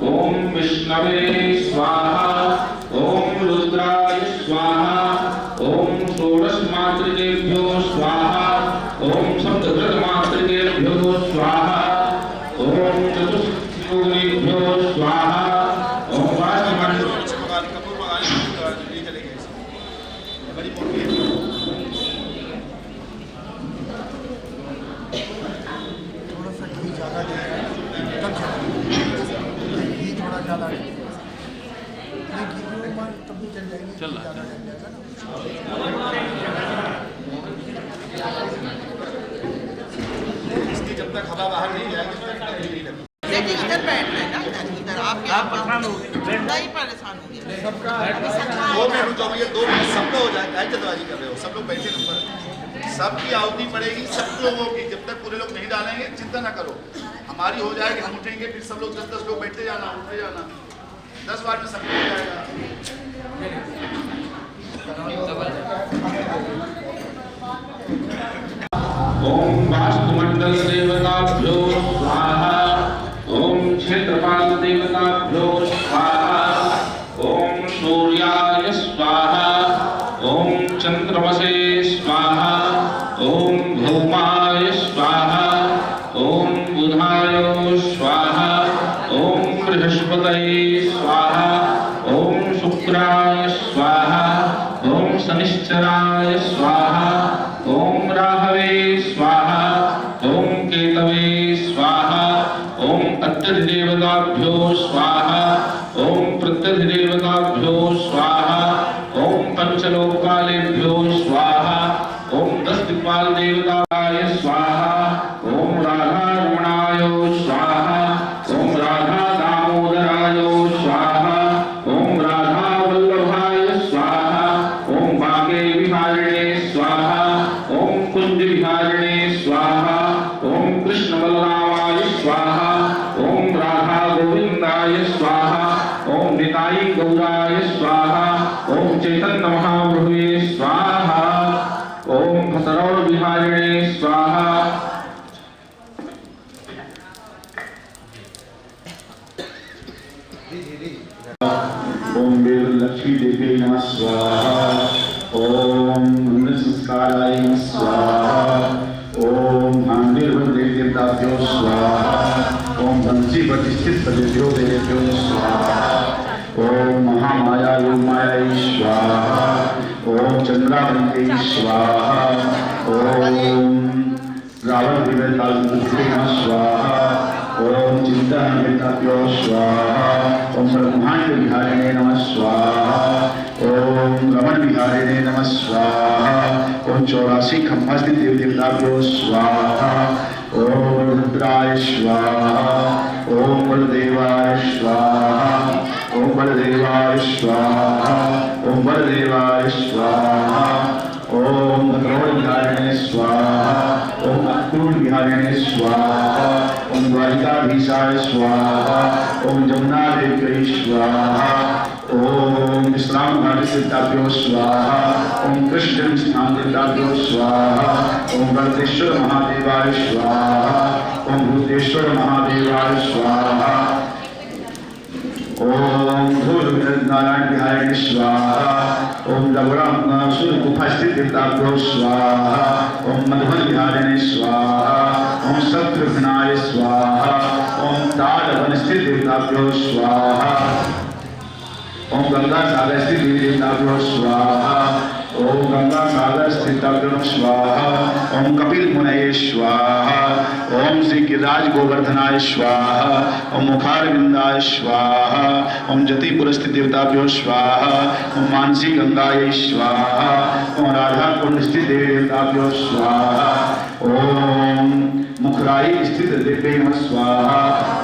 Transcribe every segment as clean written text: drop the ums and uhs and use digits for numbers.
ओम विष्णवे स्वाहा, ओम रुद्राय स्वाहा, ओम षोडश मातृकेभ्यो स्वाहा, ओम सप्तघृत मातृकेभ्यो स्वाहा, ओम चतुष्योनिभ्यो स्वाहा, ओम इसकी जब तक हवा बाहर नहीं जाएगी तब तक नहीं लगेगी। लेकिन इधर बैठना है ना, इधर आप परेशान हो गए, ही परेशान हो गए सबका। 2 मिनट रुक जाओ, ये 2 मिनट सबका हो जाए। क्या जल्दबाजी कर रहे हो? सब लोग बैठे नंबर, सबकी आहुति पड़ेगी, सब लोगों की। जब तक पूरे लोग नहीं डालेंगे चिंता ना करो, हमारी हो जाएगी, हम उठेंगे, फिर सब लोग 10-10 लोग बैठते जाना, उठते जाना, 10 बार में सब हो जाएगा। ओम वास्तुमंडल देवताभ्यो स्वाहा, ओम क्षेत्रपाल देवताभ्यो स्वाहा, ओम सूर्याय स्वाहा, ओम चंद्रमसे स्वाहा, ओम भौमाय स्वाहा, ओम बुधाय स्वाहा, ओम बृहस्पतये स्वाहा, ओम शुक्राय स्वाहा, ओम शनिश्चराय स्वाहा, ओम राहवे स्वाहा, ओम केतवे स्वाहा, ओम अत्यधिदेवताभ्यो स्वाहा, ओम प्रत्यधिदेवताभ्यो स्वाहा, ओम पंचलोकालेभ्यो स्वाहा, ओम 10 दिक्पाल देवताय स्वाहा, ओम राधा रमणाय स्वाहा, ओम राधा दामोदराय स्वाहा, ओम राधा वल्लभाय स्वाहा, ओम भागे विहारिणे स्वाहा, ओम कुंज विहारिणे स्वाहा, ओम कृष्ण बलरामाय स्वाहा, ओम राधा गोविंदाय स्वाहा, ओम निताई गौराय स्वाहा, ओम चैतन्य महाप्रभुवे स्वाहा, ओम भसरौर विहारिणे स्वाहा। ओम वेद लक्ष्मी देवी नमः स्वाहा, ओम संस्काराय नमः स्वाहा, ओम नामदेव देवताभ्यो स्वाहा, ओम बंसी प्रतिष्ठित पदेभ्यो देवेभ्यो स्वाहा, ओम महामाया योगमाया स्वाहा, ओम चंद्रावंते स्वाहा, ओम रावण विवेकाल नमः स्वाहा, ओम चिंता निमित्ताभ्यो स्वाहा, ओम ब्रह्मांड विहारिणे नमः स्वाहा, ओम रमण विहारिणे नमः स्वाहा, ओम 84 खंभास्थित देव देवताभ्यो स्वाहा, ओम रुद्राय स्वाहा, ओम बलदेवाय स्वाहा, ओम बलदेवाय स्वाहा, ओम बलदेवाय स्वाहा, ओम भद्रौड़ विहारिणे स्वाहा, ओम अक्रूर विहारिणे स्वाहा, ओम द्वारिकाधीशाय स्वाहा, ओम जमुना देव्यै स्वाहा, ओम विश्राम घाटी देवताभ्यो स्वाहा, ओम कृष्ण स्थान देवताभ्यो स्वाहा, ओम गणेश्वर महादेवाय स्वाहा, ओम भूतेश्वर महादेवाय स्वाहा, ओम धूल नारायण विहारिणे स्वाहा, ओम लवराम सूर्य गुफास्थित देवताभ्यो स्वाहा, ओम मधुबन विहारिणे स्वाहा, ओम शत्रुघ्नाय स्वाहा, ओम ताड़ वन स्थित देवताभ्यो स्वाहा, ओम गंगा सागर स्थित देवताभ्यो स्वाहा, ओम गंगा सागर स्थिताभ्यो स्वाहा। ओम कपिल मुनये स्वाहा। ओम श्री गिरिराज गोवर्धनाय स्वाहा। ओम मुखारविंदाय स्वाहा। ओम जतिपुर स्थित देवताभ्यो स्वाहा। ओम मानसी गंगाय स्वाहा। ओम राधा कुंड स्थित देवी देवताभ्यो स्वाहा। ओम मुखराई स्थित देव्यै नमः स्वाहा।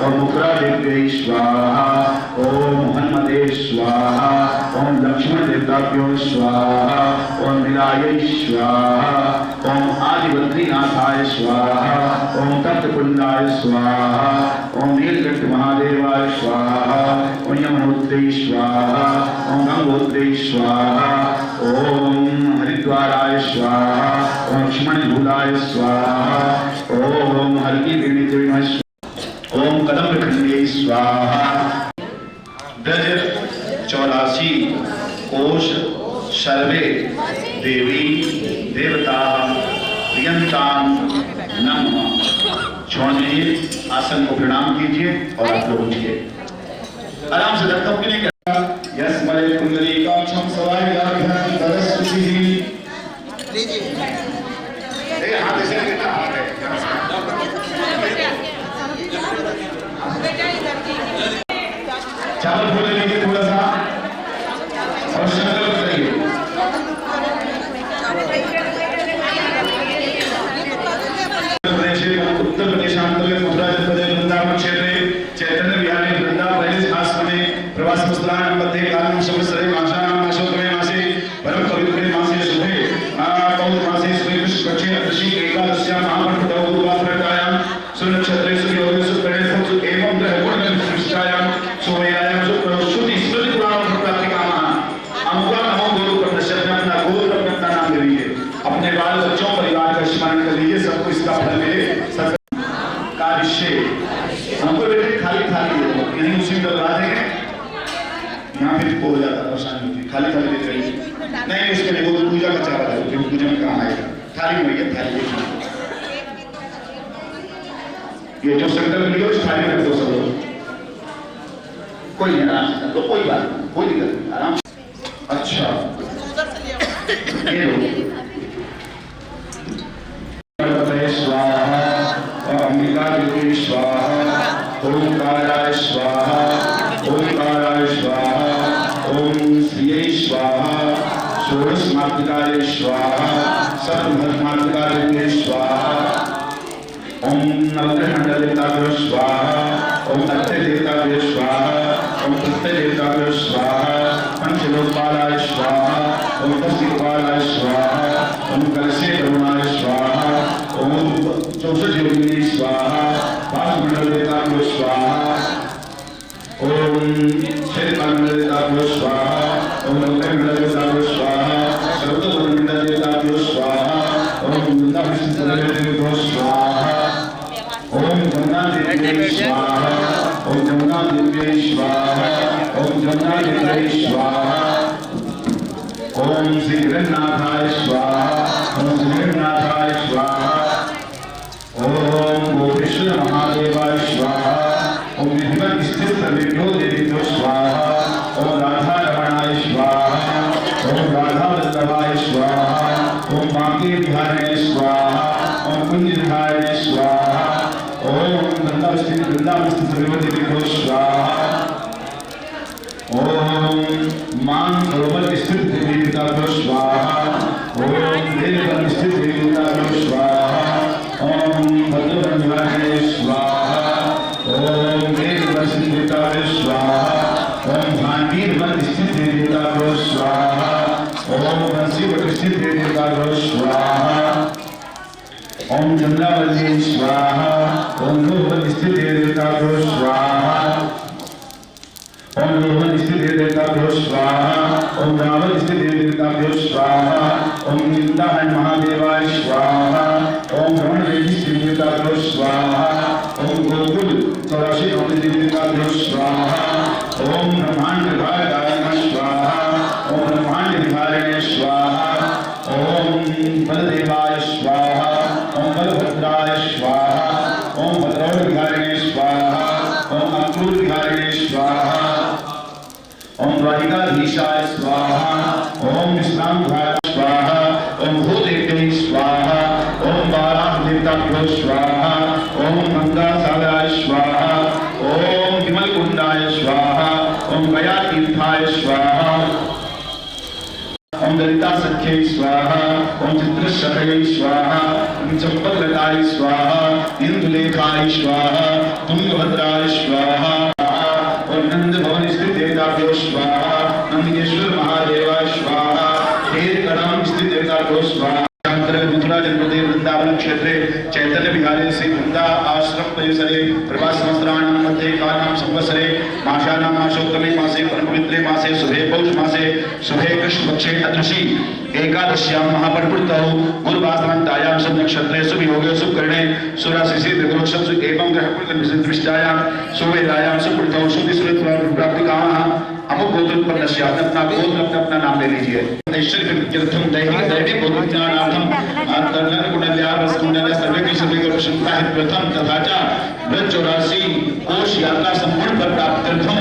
ओम मुखरा देव्यै स्वाहा। ओम मोहन्मदे स्वाहा। ओम लक्ष्मण देवताभ्यो स्वाहा। ओम निलायै स्वाहा। ओम आदिबद्रीनाथाय स्वाहा। ओम तप्तकुंडाय स्वाहा। ओम नीलकंठ महादेवाय स्वाहा। ओम यमुनोत्रै स्वाहा। ओम गंगोत्रै स्वाहा। ओम हरिद्वाराय स्वाहा। ओम लक्ष्मणझूलाय स्वाहा। ओम हरकी देवी नमः स्वाहा। ओम कदम्ब खंडे स्वाहा। ब्रज 84 कोश सर्वे देवी देवता प्रियंतां नमः। छोड़ दीजिए, आसन को प्रणाम कीजिए और आप लोग उठिए। आराम से धक्का मुक्की नहीं करना। यस्मरे कुंडलीकाक्षं सवायगाभ्यां दरस्वतीः। ए हाथ ऐसे लेना, हाथ है चावल फूले लीजिए थोड़ा सा और संकल्प करिए। उत्तर प्रदेश आंध्र मथुरा जनपद वृंदावन क्षेत्रे चैतन्य विहारे वृंदावन आश्रमे प्रवास पुस्तकानां मध्ये कालं संवत्सरे मासानां मासोत्तमे मासे परम पवित्रे मासे शुभे पौष मासे शुभे कृष्ण पक्षे अदृशी एकादश्यां महापर्वतो गुरुवासरतायां सुनक्षत्रे सुयोगे सुकरणे सुख एवं ग्रहगुण विशिष्टायां सोमयायां श्रुति स्मृति पुराण प्राप्ति कामना अमुका नमो गुरु प्रदर्शन में अपना गोत्र अपना नाम ले लीजिए। अपने बाल बच्चों परिवार का स्मरण कर लीजिए। सबको इसका फल मिले। कार्य हमको बेटे खाली खाली दे दो, यही उसी में डलवा देंगे। यहाँ फिर हो जाता परेशानी होती, खाली खाली दे देंगे। नहीं उसके लिए वो पूजा का चावल है, जो पूजा में काम आएगा। थाली में ये थाली ये जो संकल्प लियो उस थाली में रख दो सब लोग। कोई नहीं, आराम से कर लो, कोई बात नहीं, कोई दिक्कत नहीं, आराम से। अच्छा ये लो स्वाहा। अंबिका देवी स्वाहा। ओंकाराय स्वाहा। ओंकाराय स्वाहा। ओम श्रीयै स्वाहा। षोडश मातृकाय स्वाहा। सप्तभस्मातृकाय स्वाहा। ओम नवग्रह मंडल देवताभ्यो स्वाहा। ओम अत्य देवताभ्यो स्वाहा। ओम प्रत्यय देवताभ्यो स्वाहा। पंचलोकपालाय स्वाहा। ओम तस्तिकपालाय स्वाहा। ओम कलशे करुणाय स्वाहा। ओम 64 योगिनी स्वाहा। पांच मंडल देवताभ्यो स्वाहा। ओम क्षेत्रपाल मंडल देवताभ्यो स्वाहा। ओम नवग्रह मंडल देवताभ्यो स्वाहा। सर्वतोपरि मंडल देवताभ्यो स्वाहा। ओम वृंदावन देवताभ्यो स्वाहा। ओम गंगा देवी स्वाहा। ओम जमुना देवी स्वाहा। ओम जमुना देवी स्वाहा। ओम श्री गिरिनाथाय स्वाहा। ओम श्री गिरिनाथाय स्वाहा। ओम गोपेश्वर महादेवाय स्वाहा। ओम विधिवत स्थित सर्वेभ्यो देवीभ्यो स्वाहा। ओम राधा रमणाय स्वाहा। ओम राधा वल्लभाय स्वाहा। ओम बांके बिहारिणे स्वाहा। ओम कुंज बिहारिणे स्वाहा। ओम वृंदावन स्थित सर्वेभ्यो देवीभ्यो स्वाहा। ओम मान सरोवर स्थित देवी देवताभ्यो स्वाहा। ओम वेदवन स्थित देवी देवताभ्यो स्वाहा। ओम भद्रवन निवासिने स्वाहा। ओम वेदवन स्थित देवताभ्यो स्वाहा। ओम भांडीवन स्थित देवी देवताभ्यो स्वाहा। ओम वंशीवट स्थित देवी देवताभ्यो स्वाहा। ओम चंद्रावली स्वाहा। ओम लोहवत स्थित देवी देवताभ्यो स्वाहा। ओम लोहन स्थित देवताभ्यो स्वाहा। ओम रावण स्थित देवताभ्यो स्वाहा। ओम निंदाहन महादेवाय स्वाहा। ओम रमण देवी स्थित देवताभ्यो स्वाहा। ओम गोकुल 84 देवताभ्यो स्वाहा। ओम ब्रह्मांड विभागाय स्वाहा। ओम ब्रह्मांड विहारिणे स्वाहा। ओम बलदेवाय स्वाहा। ओम बलभद्राय स्वाहा। ओम भद्रौल विहारिणे स्वाहा। ओम अक्रूर विहारिणे स्वाहा। ओम द्वारिकाधीशाय स्वाहा। ओम विश्राम स्वाहा। देवताभ्यो स्वाहा ओम गंगासागराय स्वाहा ओम विमलकुंडाय स्वाहा ओम गया तीर्थाय स्वाहा ओम ललिता सख्यै स्वाहा ओम चित्रशतये स्वाहा ओम चंपकलताय स्वाहा इंदुलेखाय स्वाहा तुंगभद्राय स्वाहा ओम नंद भवन स्थित देवताभ्यो स्वाहा नंदकेश्वर महादेवाय स्वाहा हेरकड़म स्थित देवताभ्यो स्वाहा मथुरा जनपदे वृंदावन क्षेत्रे चैतन्य विहारे श्री वृंदा आश्रम परिसरे प्रभास संवत्सराणां मध्ये कालानां संवत्सरे मासानां मासोत्तमे मासे परमपवित्रे मासे शुभे पौष मासे शुभे कृष्ण पक्षे अदृशी एकादश्यां महापर्वतौ गुरुवासनान्तायां शुभ नक्षत्रे शुभ योगे शुभ करणे सुराशिषि त्रिगुणशब्द एवं ग्रहपुरदृष्टायां शुभेलायां सुकृतौ शुभ प्राप्ति कामः अमुक गोत्रोत्पन्नस्य अपना गोत्र अपना नाम ले लीजिए ऐश्वर्य तीर्थम दैहिक गोत्रज्ञानार्थम अंतर्गत गुणल्यास गुणल्या सर्वे की सभी को प्रशंसा है प्रथम तथा च व्रत 84 कोश यात्रा संपूर्ण पर प्राप्त्यर्थम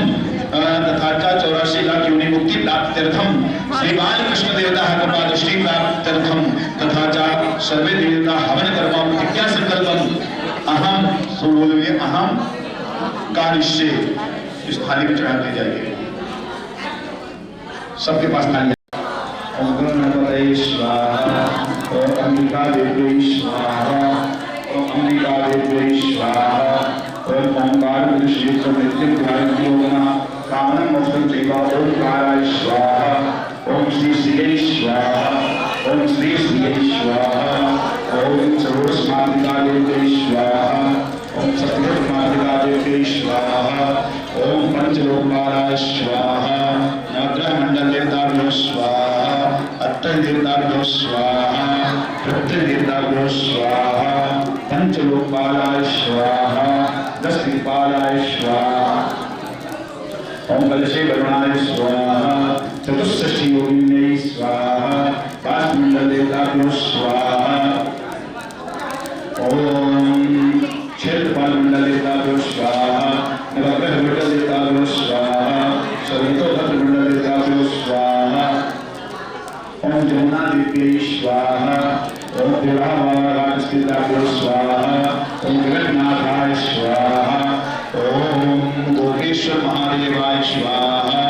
तथा च 84 लाख योनि मुक्ति प्राप्त्यर्थम श्री बाल कृष्ण देवता कृपा दृष्टि प्राप्त्यर्थम तथा च सर्वे देवता हवन कर्म प्रतिज्ञा संकल्पम अहम सुनोलिए अहम कानिश्चय इस थाली में चढ़ा दी जाएगी सबके पास थाली ओम गणपतये स्वाहा ओम अंबिका देवी स्वाहा ओम अंबिका देवी स्वाहा ओम ओंकार विश्व नित्यं ध्यायन्ति योगना कामनं मोक्षं चैव ओंकाराय स्वाहा ओम श्री श्रीये स्वाहा ओम श्री श्रीये स्वाहा ओम सर्वस्मादिका देवी स्वाहा ओम सत्यमादिका देवी स्वाहा ओम पंचलोकपालाय स्वाहा नवग्रह मंडल देवताभ्यो स्वाहा अत्तर देवताभ्यो स्वाहा प्रत्यय देवताभ्यो स्वाहा पंचलोकपालाय स्वाहा 10 दिक्पालाय स्वाहा ओम कलशे वरुणाय स्वाहा चतुष्षष्टि योगिन्यै स्वाहा 5 मंडल देवताभ्यो स्वाहा ओम क्षेत्रपाल मंडल देवताभ्यो स्वाहा नवग्रह मंडल देवताभ्यो स्वाहा सवितोभद्र मंडल देवताभ्यो स्वाहा ओम जमुना देवी स्वाहा ओम देवाराजस्थिताभ्यो स्वाहा ओम जगन्नाथाय स्वाहा ओम गोपेश्वर महादेवाय स्वाहा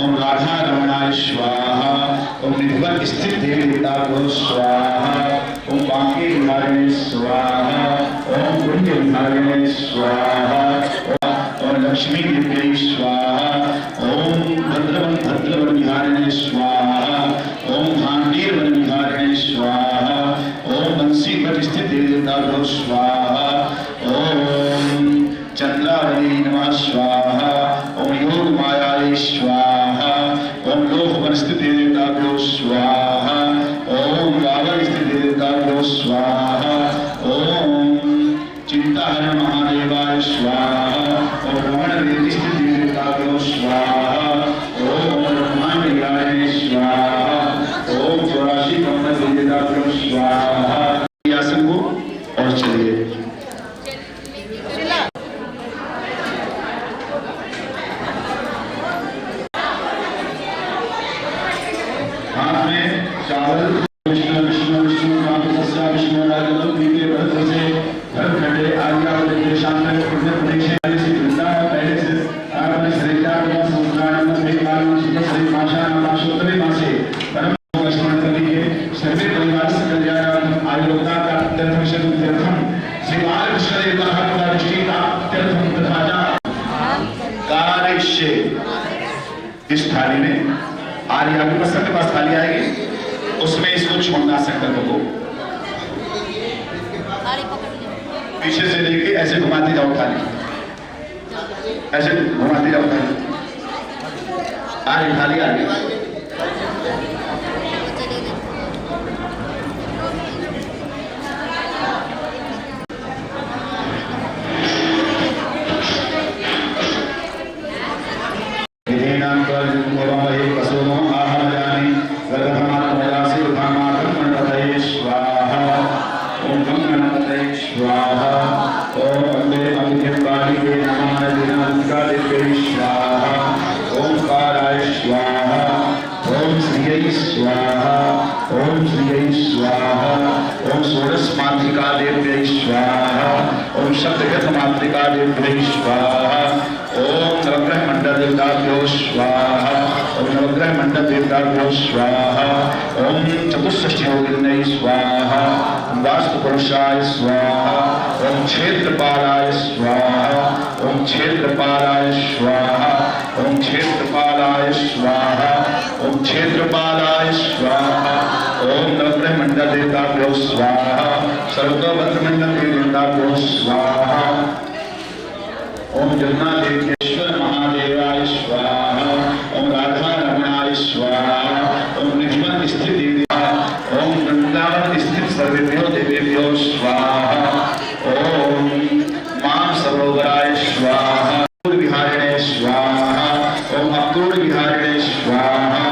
ओम राधा रमणाय स्वाहा ओम निधिवन स्थित देवी देवताभ्यो स्वाहा ओम बांके विहारिणे स्वाहा ओम कुंज विहारिणे स्वाहा ओम लक्ष्मी देवी स्वाहा ओम भद्रवन विहारिणे स्वाहा ओम भांडीर वन विहारिणे स्वाहा ओम बंसी मठ स्थित देवताभ्यो स्वाहा ओम चंद्रावली नमः स्वाहा ओम योग मायाय स्वाहा ओम लोकवन स्थित देवताभ्यो स्वाहा ओम रावण स्थित देवताभ्यो स्वाहा ओम चिंताहर महादेवाय स्वाहा ओम रमण देवी स्थित देवताभ्यो स्वाहा ओम ब्रह्मांड विहारिणे स्वाहा ओम 84 कमल देवताभ्यो स्वाहा आसन को और चलिए हाथ में चावल विष्णु विष्णु विष्णु नाम सस्या विष्णु राजलो दीपे भद्र से हर खंडे आज्ञा देते शांत पुण्य प्रदेश से वृंदा पहले से आपने श्रेष्ठा का संस्कार में काल में सुख से माशा माशोत्तरे मासे परम स्मरण करिए सर्वे परिवार से कल्याण आयुर्दा का तीर्थम तीर्थम श्री बाल कृष्ण देवता का दृष्टि का तीर्थम तथा कार्यश्य इस थाली में आर्य आपके पास सबके पास थाली आएगी उसमें इसको छोड़ना संकल्प को पीछे से लेके ऐसे घुमाते जाओ थाली ऐसे घुमाते जाओ थाली आर्य थाली आ गई ओम देव्यै स्वाहा ओम सप्तघट मातृका देव्यै स्वाहा ओम नवग्रह मंडल देवताभ्यो स्वाहा ओम नवग्रह मंडल देवताभ्यो स्वाहा ओम चतुष्षष्टि योगिन्यै स्वाहा ओम वास्तु पुरुषाय स्वाहा ओम क्षेत्रपालाय स्वाहा ओम क्षेत्रपालाय स्वाहा ओम क्षेत्रपालाय स्वाहा ओम क्षेत्रपालाय स्वाहा ओम नवग्रह मंडल देवताभ्यो स्वाहा सर्वतोभद्र मंडल देवताभ्यो स्वाहा ओम जगन्नाथेश्वर महादेवाय स्वाहा ओम राधा रमणाय स्वाहा ओम निधिवन स्थित ओम वृंदावन स्थित सर्वेभ्यो देवेभ्यो स्वाहा ओम मां सरोवराय स्वाहा विहारिणे स्वाहा ओम अक्रूर विहारिणे स्वाहा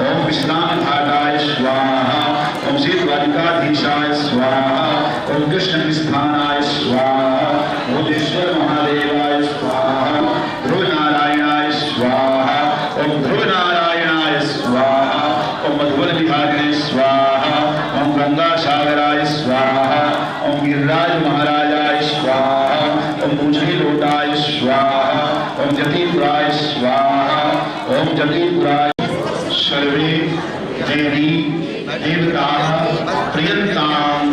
ओम विश्राम घाटाय स्वाहा ओम शीतवाटिकाधीशाय स्वाहा ओम कृष्ण स्थानाय स्वाहा भूतेश्वर महादेवाय स्वाहा ध्रुव नारायणाय स्वाहा ओम ध्रुव नारायणाय स्वाहा ओम मधुबन विहारिणे स्वाहा ओम गंगा सागराय स्वाहा ओम गिरिराज महाराजाय स्वाहा ओम मुझे लोटाय स्वाहा ओम जतिपुराय स्वाहा ओम जतिपुराय सर्वे देवी देवताः प्रियंताम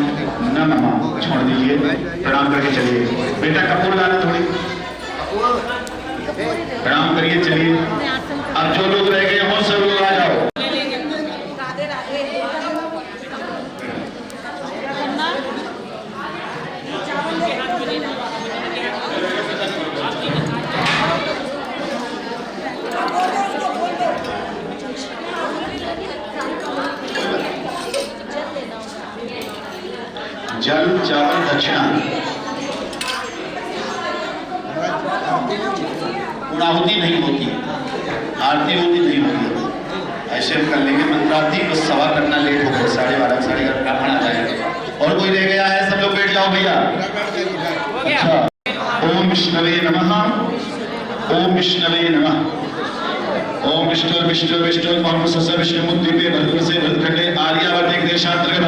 नमः। छोड़ दीजिए, प्रणाम करके चलिए। बेटा कपूर लाना थोड़ी, प्रणाम करिए चलिए। अब जो लोग रह गए हों सब लोग आ जाओ। जल चावल दक्षिणा पूर्णाहुति नहीं होती, आरती होती नहीं होती। ऐसे हम कर लेंगे मंत्रार्थी, बस सभा करना लेट हो गया, 12:30 साढ़े 11 ब्राह्मण आ जाएगा। और कोई रह गया है? सब लोग बैठ जाओ भैया। अच्छा, ओम विष्णवे नमः, ओम विष्णवे नमः। ओम विष्णु विष्णु विष्णु महापुरुष विष्णुमुद्दीपे भद्रसे भद्रखंडे आर्यावर्ते देशांतर्गत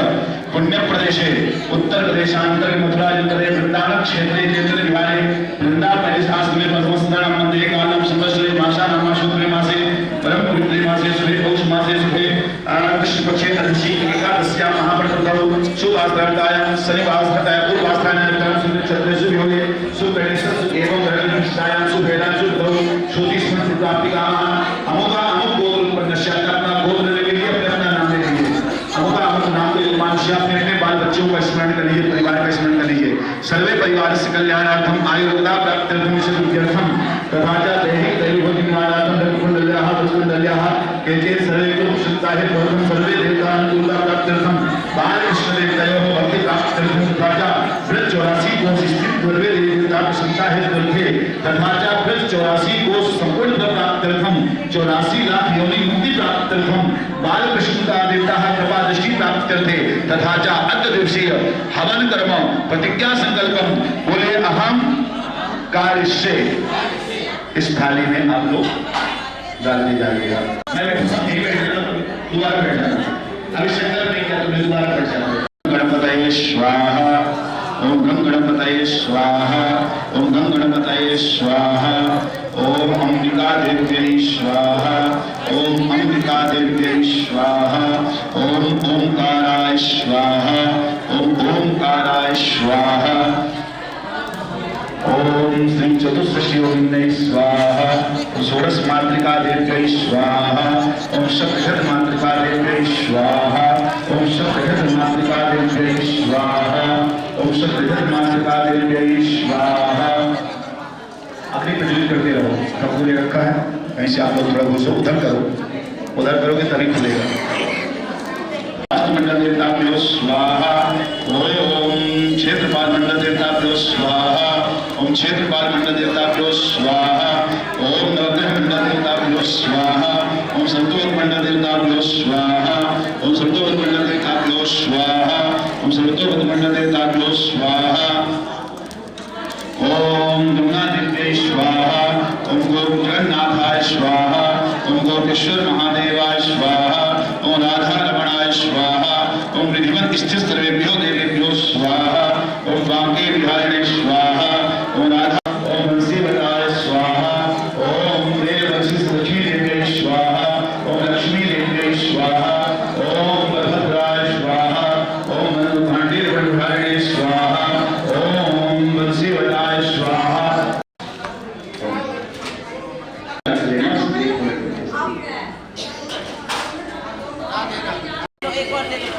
पुण्य प्रदेशे उत्तर प्रदेशांतर्गत मथुरा जनपदे वृंदावन क्षेत्रे केंद्र विहारे वृंदावन शास्त्रे प्रथमस्थानं मंदिरे कालं संवत्सरे मासानां मासोत्तरे मासे परम पवित्रे मासे शुभे पौष मासे शुभे कृष्ण पक्षे तदशी एकादश्यां महाव्रतौ शुभास्त्रायां शनिवासराय पूर्वास्त्रायां सुचत्रेषु योगे सुप्रणेषु एवं रविष्टायां शुभेदां शुभौ श्रुतिस्मृति प्राप्तिकामः अमुका अमुक गोत्र उत्पन्नस्य अपना गोत्र ले लीजिए, अपना नाम ले लीजिए। अमुका अमुक नाम के मानुष्य अपने बाल बच्चों का स्मरण कर लीजिए, परिवार का स्मरण कर लीजिए। सर्वे परिवार से कल्याणार्थम आयुर्वेदा प्राप्त्यर्थम सिद्ध्यर्थम तथा च दैहिक दैवभूति निवारार्थम धर्मकुंडल्याः पुष्पकुंडल्याः केचे सर्वे कुशलताहे भवतु सर्वे देवतानुकूलता प्राप्त्यर्थम बाल कृष्ण देवतायोः भक्ति प्राप्त्यर्थम तथा च व्रत 84 कोष स्थित सर्वे देवता कुशलताहे दुर्गे तथा च व्रत 84 कोष संपूर्ण प्राप्त्यर्थम 84 लाख योनि मुक्ति प्राप्त्यर्थम बाल कृष्णता देवताः कृपा दृष्टि प्राप्त्यर्थे तथा च अद्य दिवसीय हवन कर्म प्रतिज्ञा संकल्पम बोले अहम कार्यस्य इस थाली में आप लोग डाल दी जाएगा। मैं यही बैठ जाता हूँ, दोबारा बैठ जाना। अभी संकल्प नहीं किया तो मैं दोबारा बैठ जाता। गणपतये स्वाहा ओम गं गणपतये स्वाहा ओम गं गणपतये स्वाहा ओम अंबिका देव्यै स्वाहा ओम अंबिका देव्यै स्वाहा ओम ओंकाराय स्वाहा ओम ओंकाराय स्वाहा ओम श्री चतुष्षष्टि योगिन्यै स्वाहा षोडश मातृका देव्यै स्वाहा ओम सप्तघट मातृका देव्यै स्वाहा ओम सप्तघट मातृका देव्यै स्वाहा ओम सप्तघट मातृका देव्यै स्वाहा। अपनी प्रज्वलित करते रहो। कपूर रखा है, कहीं से आप लोग थोड़ा घुसो, उधर करो, उधर करोगे तभी खुलेगा। मंडल देवताभ्यो स्वाहा ओम क्षेत्रपाल मंडल देवताभ्यो स्वाहा ओम क्षेत्रपाल मंडल देवताभ्यो स्वाहा ओम नवग्रह मंडल देवताभ्यो स्वाहा ओम संतोष मंडल देवताभ्यो स्वाहा ओम संतोष मंडल देवताभ्यो स्वाहा ओम संतोष मंडल देवताभ्यो स्वाहा ओम गंगादेव्यै स्वाहा ओम जगन्नाथाय स्वाहा ओम गोपेश्वर महादेवाय स्वाहा ओम राधा रमणाय स्वाहा ओम रिधिवन स्थित सर्वेभ्यो देवेभ्यो स्वाहा बांके बिहारिणे स्वाहा ओम राधा ओम बंसीवताय स्वाहा ओम देव वशिष्ठ लक्ष्मी देव्यै स्वाहा ओम लक्ष्मी देव्यै स्वाहा ओम बलभद्राय स्वाहा ओम भांडे बिहारिणे स्वाहा ओम बंसीवताय स्वाहा। एक और दे दो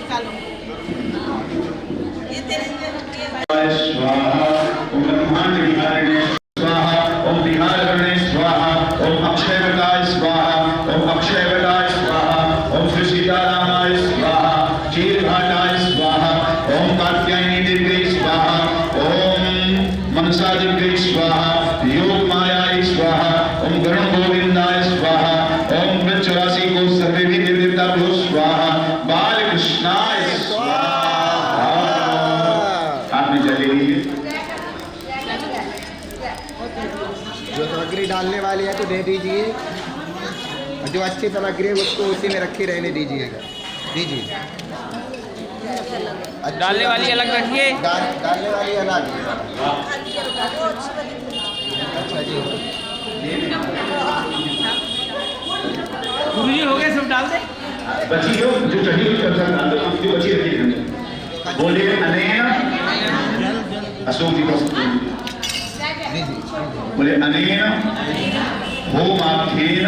चलो ये तेरे स्वाहा ओम ब्रह्मांड विहारिणे स्वाहा ओम विहारणे स्वाहा ओम अक्षयवताय स्वाहा ओम अक्षयवताय स्वाहा ओम श्री सीतारामाय स्वाहा क्षीरभाटाय स्वाहा ओम कात्यायनी देव्यै स्वाहा ओम मनसा देव्यै स्वाहा योगमायाय स्वाहा ओम गरुण गोविंदाय स्वाहा ओम वृक्षराशि को सर्वे भी देवताभ्यो स्वाहा बालकृष्णाय स्वाहा। आपने चलेगी जो सामग्री डालने वाली है तो दे दीजिए और जो अच्छी सामग्री है उसको उसी में रखे रहने दीजिएगा। दीजिए डालने वाली अलग रखिए। डालने वाली अलग। अच्छा जी गुरुजी हो गए सब डाल दे। बची हो जो चढ़ी हुई कब्जा डाल दो जो बची रखी है बोले अनेन अशोक जी को बोले अनेन होमाख्येन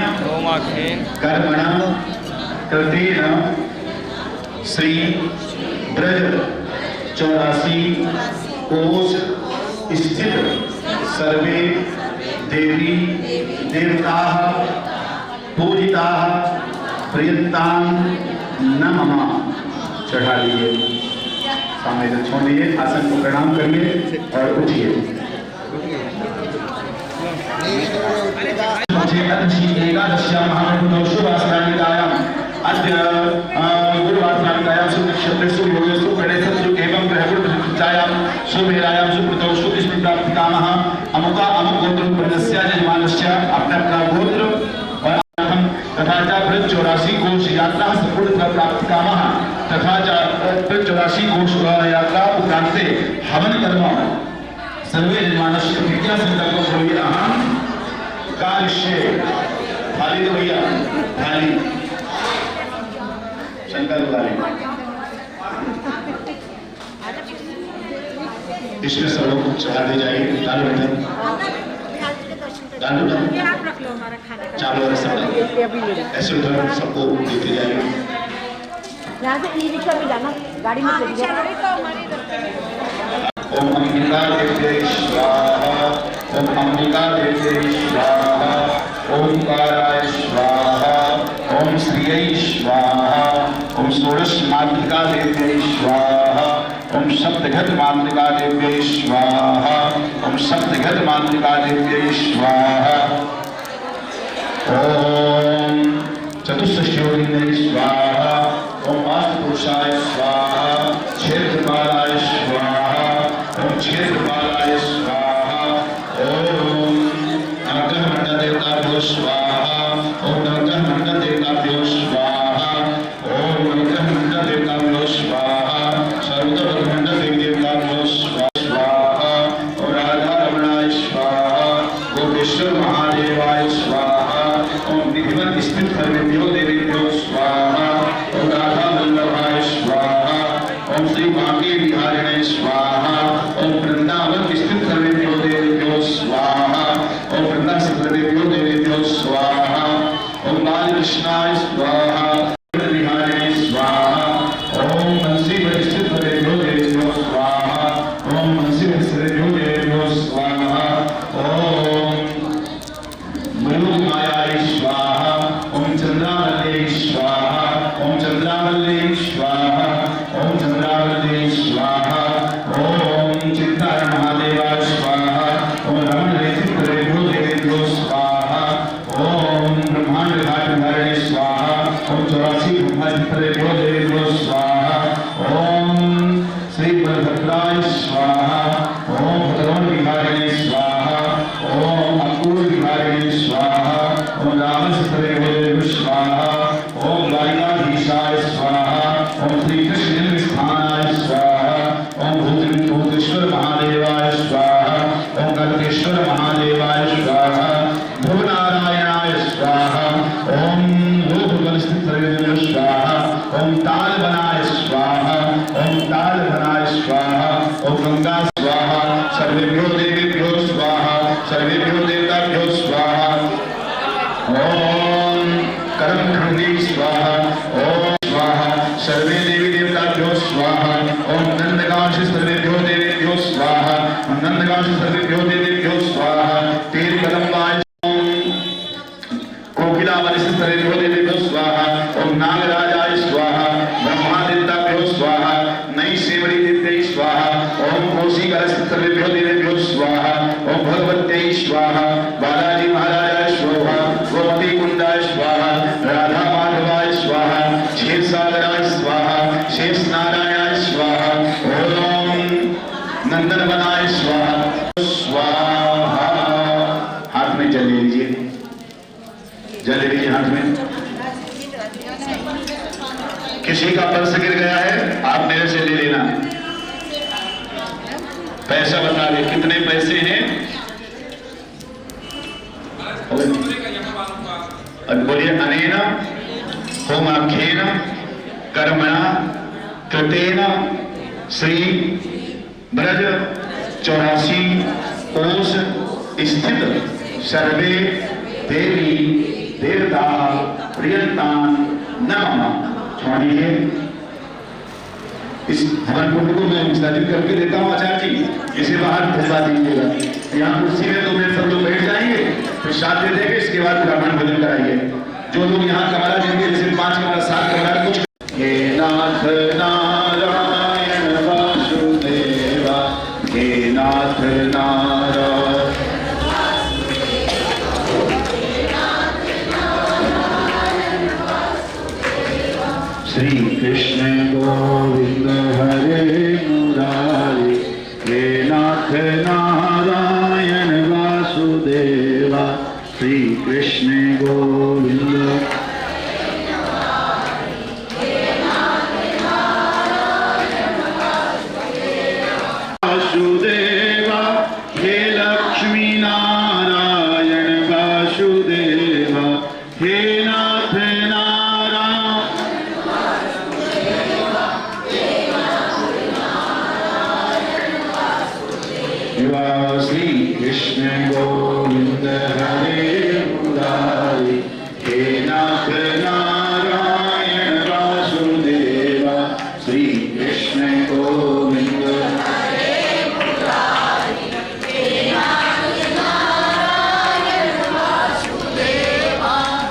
कर्मणा कृतेन श्री ब्रज 84 कोश स्थित सर्वे देवी देवताः पूजिताः प्रियंतां न मम। चढ़ा लीजिए सामने से छोड़ दीजिए आसन को प्रणाम करिए और उठिए। एकादश्यां महामृतौ शुभास्नानिकायां अद्य गुरुवासनानिकायां सुनक्षत्रेषु योगेषु गणेशस्तु एवं ग्रहगुणप्रतिष्ठायां शुभेरायां सुकृतौ सुकृष्णप्राप्तिकामः अमुका अमुक गोत्र यजमानस्य अपना गोत्र तथा च ब्रज 84 कोश यात्रा संपूर्ण प्राप्ति कामः तथा च ब्रज 84 कोश यात्रा उपरांते हवन कर्म सर्वे यजमानस्य प्रतिज्ञा संकल्प होइए अहं कार्यस्य थाली तो भैया थाली संकल्प वाली इसमें सब लोग चढ़ा दी जाएगी। चालू बैठे चालू ऐसे उधर सबको देते जाएंगे। यहाँ से ई रिक्शा में जाना गाड़ी में चली जाना। ओम अंबिका देव्यै स्वाहा ओम अंबिका देव्यै स्वाहा ओंकाराय स्वाहा ओम श्रियै स्वाहा ओम षोडश मातृका देव्यै स्वाहा ओम सप्तघट मातृका देव्यै स्वाहा ओम सप्तघट मातृका देव्यै स्वाहा ओम चतुष्षष्ठ्योगिन्यै स्वाहा ओम अष्टपुरुषाय स्वाहा क्षेत्रपालाय स्वाहा ओम क्षेत्रपालाय स्वाहा ओम नवग्रह मंडल देवताभ्यो स्वाहा ओम नवग्रह मंडल देवताभ्यो स्वाहा ओम नवग्रह मंडल देवताभ्यो स्वाहा सर्वोत्तम मंडल देवताभ्यो स्वाहा ओम राधा रमणाय स्वाहा गोपेश्वर महादेवाय स्वाहा ओम विधिवत स्थित सर्वेभ्यो देवेभ्यो स्वाहा ओम राधा वल्लभाय स्वाहा ओम श्री बांके बिहारिणे स्वाहा ओम वृंदावन स्थित सर्वेभ्यो देवेभ्यो स्वाहा ओम वृंदावन सर्वेभ्यो देवेभ्यो स्वाहा ओम बालकृष्णाय स्वाहा बिहारिणे स्वाहा ओम बंसीवर स्थित सर्वेभ्यो देवेभ्यो स्वाहा ओम बंसीवर सर्वेभ्यो देवेभ्यो स्वाहा ओम मयूरमायाय स्वाहा ओम चंद्रावल्यै स्वाहा ओम चंद्रावल्यै स्वाहा ओम चंद्रावल्यै स्वाहा ओम चित्तारण निवास सर्वेभ्यो देवेभ्यो स्वाहा तेरे कदम्बाय कोकिला वरिष्ठ सर्वेभ्यो देवेभ्यो स्वाहा ओम नागराजाय स्वाहा ब्रह्मादित्याभ्यो स्वाहा नई सेवरी देव्यै स्वाहा ओम कोशी वरिष्ठ सर्वेभ्यो देवेभ्यो स्वाहा ओम भगवत्यै स्वाहा बालाजी महाराजाय स्वाहा गोमती कुंडाय स्वाहा राधा माधवाय स्वाहा क्षीरसागराय स्वाहा शेष नारायणाय स्वाहा ओम नंदन बनाय स्वाहा स्वाहा। हाथ में जल ले लीजिए, जल ले लीजिए हाथ में। किसी का पर्स गिर गया है, आप मेरे से ले लेना। पैसा बता दे कितने पैसे हैं। बोलिए अनेन होमाख्येन कर्मणा कृतेन श्री ब्रज 84 कोश स्थित सर्वे देवी देवता प्रियंतान नमः। छोड़िए इस हवन कुंड को मैं विसर्जित करके देता हूँ आचार्य जी, इसे बाहर भिजवा दीजिएगा। यहाँ कुर्सी में 2 मिनट सब लोग बैठ जाएंगे, प्रसाद दे देंगे, इसके बाद ब्राह्मण भोजन कराइए। जो लोग यहाँ कमरा देंगे, जैसे 5 कमरा 7 कमरा कुछ। हे नाथ नारायण वासुदेवा, हे नाथ नारायण श्री कृष्ण गोविंद हरे मुरारी, हे नाथ नारायण वासुदेवा, श्री कृष्ण गोविंद वासुदेवा, हे लक्ष्मी नारायण वासुदेवा, हे नाथ नारायण श्री कृष्ण गोविंद हरे मुरारी, हे नाथ नारायण वासुदेवा, श्री कृष्ण गोविंद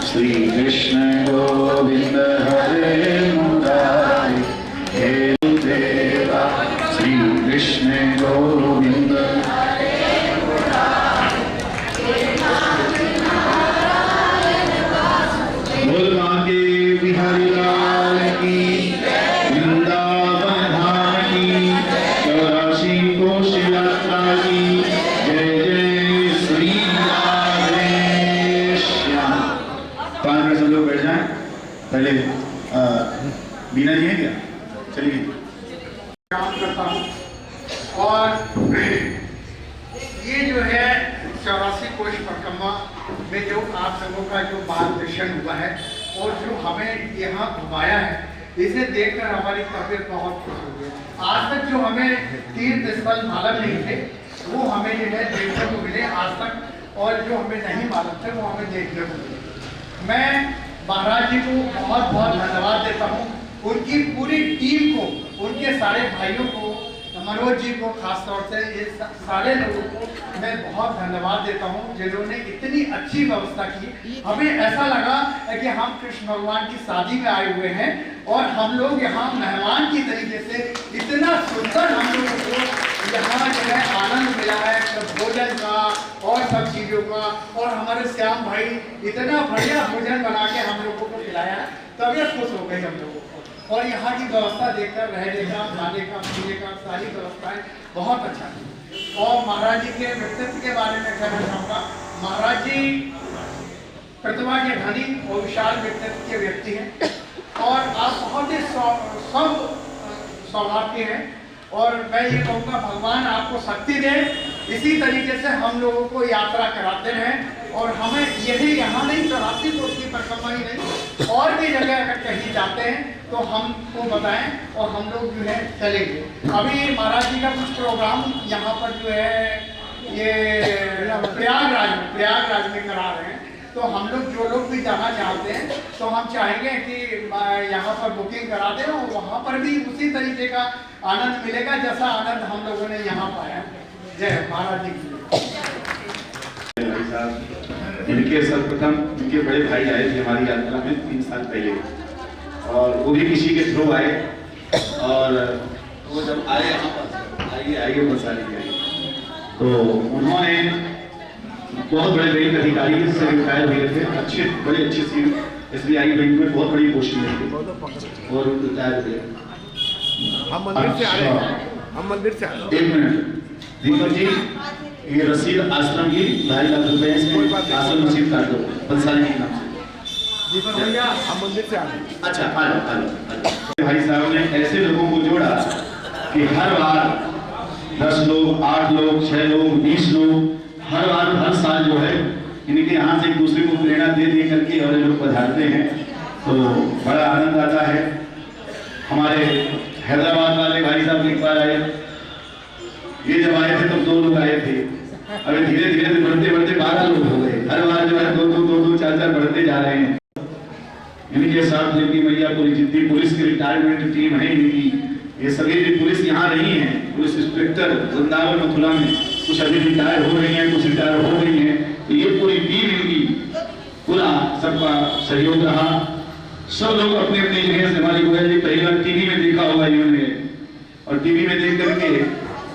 श्री कृष्ण गोविंद हरे मुरारी, हे देवा श्री कृष्ण गोविंद बोल बिहारी लाल की, वृंदावन धाम की, 84 कोश यात्रा की, जय जय श्री राधे श्याम। 5 मिनट सब लोग बैठ जाएं। पहले बीना जी है क्या? चलिए काम करता हूँ। और ये जो है 84 कोश परिक्रमा में जो आप सबों का जो मार्गदर्शन हुआ है और जो हमें यहाँ घुमाया है, इसे देखकर हमारी तबीयत बहुत खुश हो गई। आज तक जो हमें तीर्थ स्थल मालूम नहीं थे, वो हमें जो है देखने को मिले आज तक, और जो हमें नहीं मालूम थे वो हमें देखने को मिले। मैं महाराज जी को बहुत बहुत धन्यवाद देता हूँ, उनकी पूरी टीम को, उनके सारे भाइयों को, मनोज जी को खास तौर से, ये सारे लोगों को मैं बहुत धन्यवाद देता हूँ जिन्होंने इतनी अच्छी व्यवस्था की। हमें ऐसा लगा कि हम कृष्ण भगवान की शादी में आए हुए हैं और हम लोग यहाँ मेहमान की तरीके से इतना सुंदर हम लोगों को यहाँ जो है आनंद मिला है भोजन का और सब चीज़ों का। और हमारे श्याम भाई इतना बढ़िया भोजन बना के हम लोगों को खिलाया, तबीयत खुश हो गई हम लोगों को। और यहाँ की व्यवस्था देखकर रहने का, खाने का, पीने का, सारी व्यवस्थाएं बहुत अच्छा थी। और महाराज जी के व्यक्तित्व के बारे में कहना चाहूँगा, महाराज जी प्रतिभा के धनी और विशाल व्यक्तित्व के व्यक्ति हैं और आप बहुत ही स्वभाव के हैं। और मैं ये कहूँगा भगवान आपको शक्ति दे, इसी तरीके से हम लोगों को यात्रा कराते रहें। और हमें यही यहाँ नहीं 84 कोश की परिक्रमा ही नहीं, और भी जगह अगर कहीं जाते हैं तो हमको बताएं और हम लोग जो है चलेंगे। अभी महाराज जी का कुछ प्रोग्राम यहाँ पर जो है ये प्रयागराज में करा रहे हैं, तो हम लोग जो लोग भी जाना चाहते हैं तो हम चाहेंगे कि यहाँ पर बुकिंग करा दें और वहाँ पर भी उसी तरीके का आनंद मिलेगा जैसा आनंद हम लोगों ने यहाँ पाया। जय महाराज जी की भाई साहब, इनके सर्वप्रथम इनके बड़े भाई आए थे हमारी यात्रा में 3 साल पहले, और वो भी किसी के थ्रू आए, और वो जब आए यहाँ पर आइए बस आइए, तो उन्होंने बहुत बड़े बैंक अधिकारी से रिटायर हुए थे, बड़े अच्छे सी SBI बैंक में बहुत बड़ी पोस्ट में थे और रिटायर हुए। हम मंदिर से आ रहे हैं, हम मंदिर से आ रहे हैं। 1 मिनट दीपक जी, ये रसीद आश्रम की 2.5 लाख रुपए इसमें आश्रम रसीद काट दो बंसाली के नाम से। दीपक भैया हम मंदिर से आ रहे हैं। अच्छा आ जाओ। भाई साहब ने ऐसे लोगों को जोड़ा कि हर बार 10 लोग, 8 लोग, 6 लोग, 20 लोग, हर बार हर साल जो है इनके यहाँ से एक दूसरे को प्रेरणा दे करके और ये लोग पधारते हैं, तो बड़ा आनंद आता है। हमारे हैदराबाद वाले भाई साहब एक बार आए, ये जब आए थे तब 2 लोग आए थे, अभी धीरे धीरे से बढ़ते बढ़ते 12 लोग हो गए। हर बार जो है 2-2, 4-4 बढ़ते जा रहे हैं। इनके साथ देवी मैया पूरी जितनी पुलिस की रिटायरमेंट टीम है इनकी, ये सभी भी पुलिस यहाँ रही हैं, पुलिस इंस्पेक्टर वृंदावन मथुरा में कुछ अभी रिटायर हो रही हैं, कुछ रिटायर हो गई हैं, तो ये पूरी टीम इनकी पूरा सबका सहयोग रहा। सब लोग अपने अपने जगह से, हमारी गोयल जी पहली बार टीवी में देखा होगा इन्होंने, और टीवी में देख करके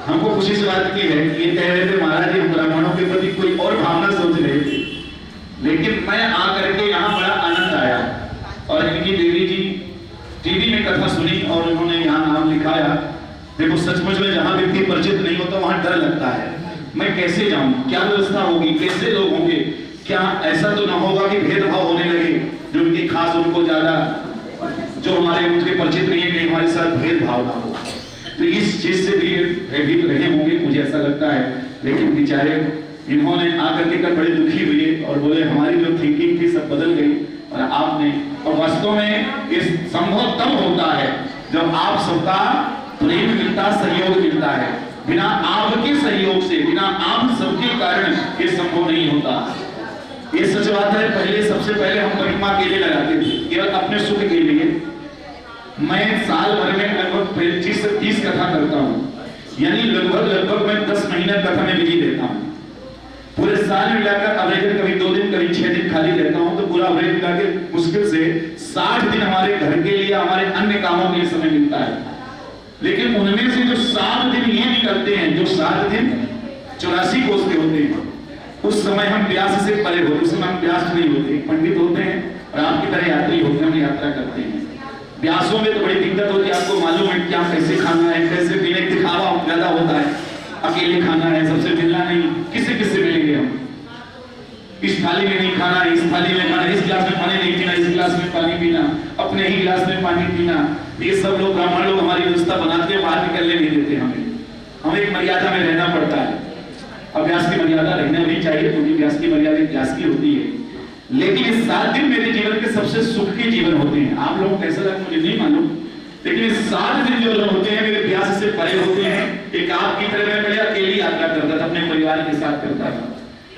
हमको खुशी इस बात की है कि ये कह रहे थे महाराज जी हम ब्राह्मणों के प्रति कोई और भावना सोच रहे थे, लेकिन मैं आकर के यहाँ बड़ा आनंद आया और इनकी देवी जी टीवी में कथा सुनी और उन्होंने यहाँ नाम लिखाया। देखो सचमुच में जहाँ व्यक्ति परिचित नहीं होता वहाँ डर लगता है, मैं कैसे जाऊँ, क्या व्यवस्था होगी, कैसे लोग होंगे, क्या ऐसा तो ना होगा कि भेदभाव होने लगे, जो उनकी खास उनको ज्यादा, जो हमारे उनके परिचित नहीं है कि हमारे साथ भेदभाव ना हो। तो इस चीज से भी भयभीत रहे होंगे मुझे ऐसा लगता है, लेकिन बेचारे इन्होंने आकर के कल बड़े दुखी हुए और बोले हमारी जो थिंकिंग थी सब बदल गई और आपने, और वास्तव में इस संभव तब होता है जब आप सबका प्रेम मिलता, सहयोग मिलता है। बिना आपके सहयोग से, बिना आप सबके कारण ये संभव नहीं होता। ये सच बात है। पहले सबसे पहले हम परिक्रमा अकेले लगाते थे केवल अपने सुख के लिए। मैं साल भर में लगभग 25 से 30 कथा करता हूँ, यानी लगभग मैं 10 महीने कथा में बिजी रहता हूँ। पूरे साल मिलाकर अवरेज कभी 2 दिन कभी 6 दिन खाली रहता हूँ, तो पूरा अवरेज मिला के मुश्किल से 60 दिन हमारे घर के लिए, हमारे अन्य कामों के लिए समय मिलता है। लेकिन उनमें से जो 7 दिन ये निकलते हैं, जो 7 दिन 84 कोस के होते हैं, उस समय हम व्यास से परे होते, उस समय हम व्यास नहीं होते, पंडित होते हैं और आपकी तरह यात्री होते हैं, हम यात्रा करते हैं। व्यासों में तो बड़ी दिक्कत होती है, आपको मालूम है क्या कैसे खाना है, कैसे पीने, दिखावा ज्यादा होता है, अकेले खाना है, सबसे मिलना नहीं, किससे मिलेंगे हम, इस थाली में नहीं खाना, इस थाली में खाना, इस गिलास में पानी नहीं पीना, इस गिलास में पानी पीना, अपने ही गिलास में पानी पीना, ये सब लोग ब्राह्मण लोग हमारी व्यवस्था बनाते हैं, बाहर निकलने नहीं देते हमें एक मर्यादा में रहना पड़ता है। अब व्यास की मर्यादा रहना भी चाहिए, क्योंकि व्यास की मर्यादा व्यास की होती है। लेकिन इस 7 दिन मेरे जीवन के सबसे सुख के जीवन होते हैं। आप लोगों को कैसा लगा मुझे नहीं मालूम, लेकिन इस 7 दिन जो होते हैं मेरे व्यास से परे होते हैं। एक आपकी तरह मैं पहले अकेली यात्रा करता था, अपने परिवार के साथ करता था।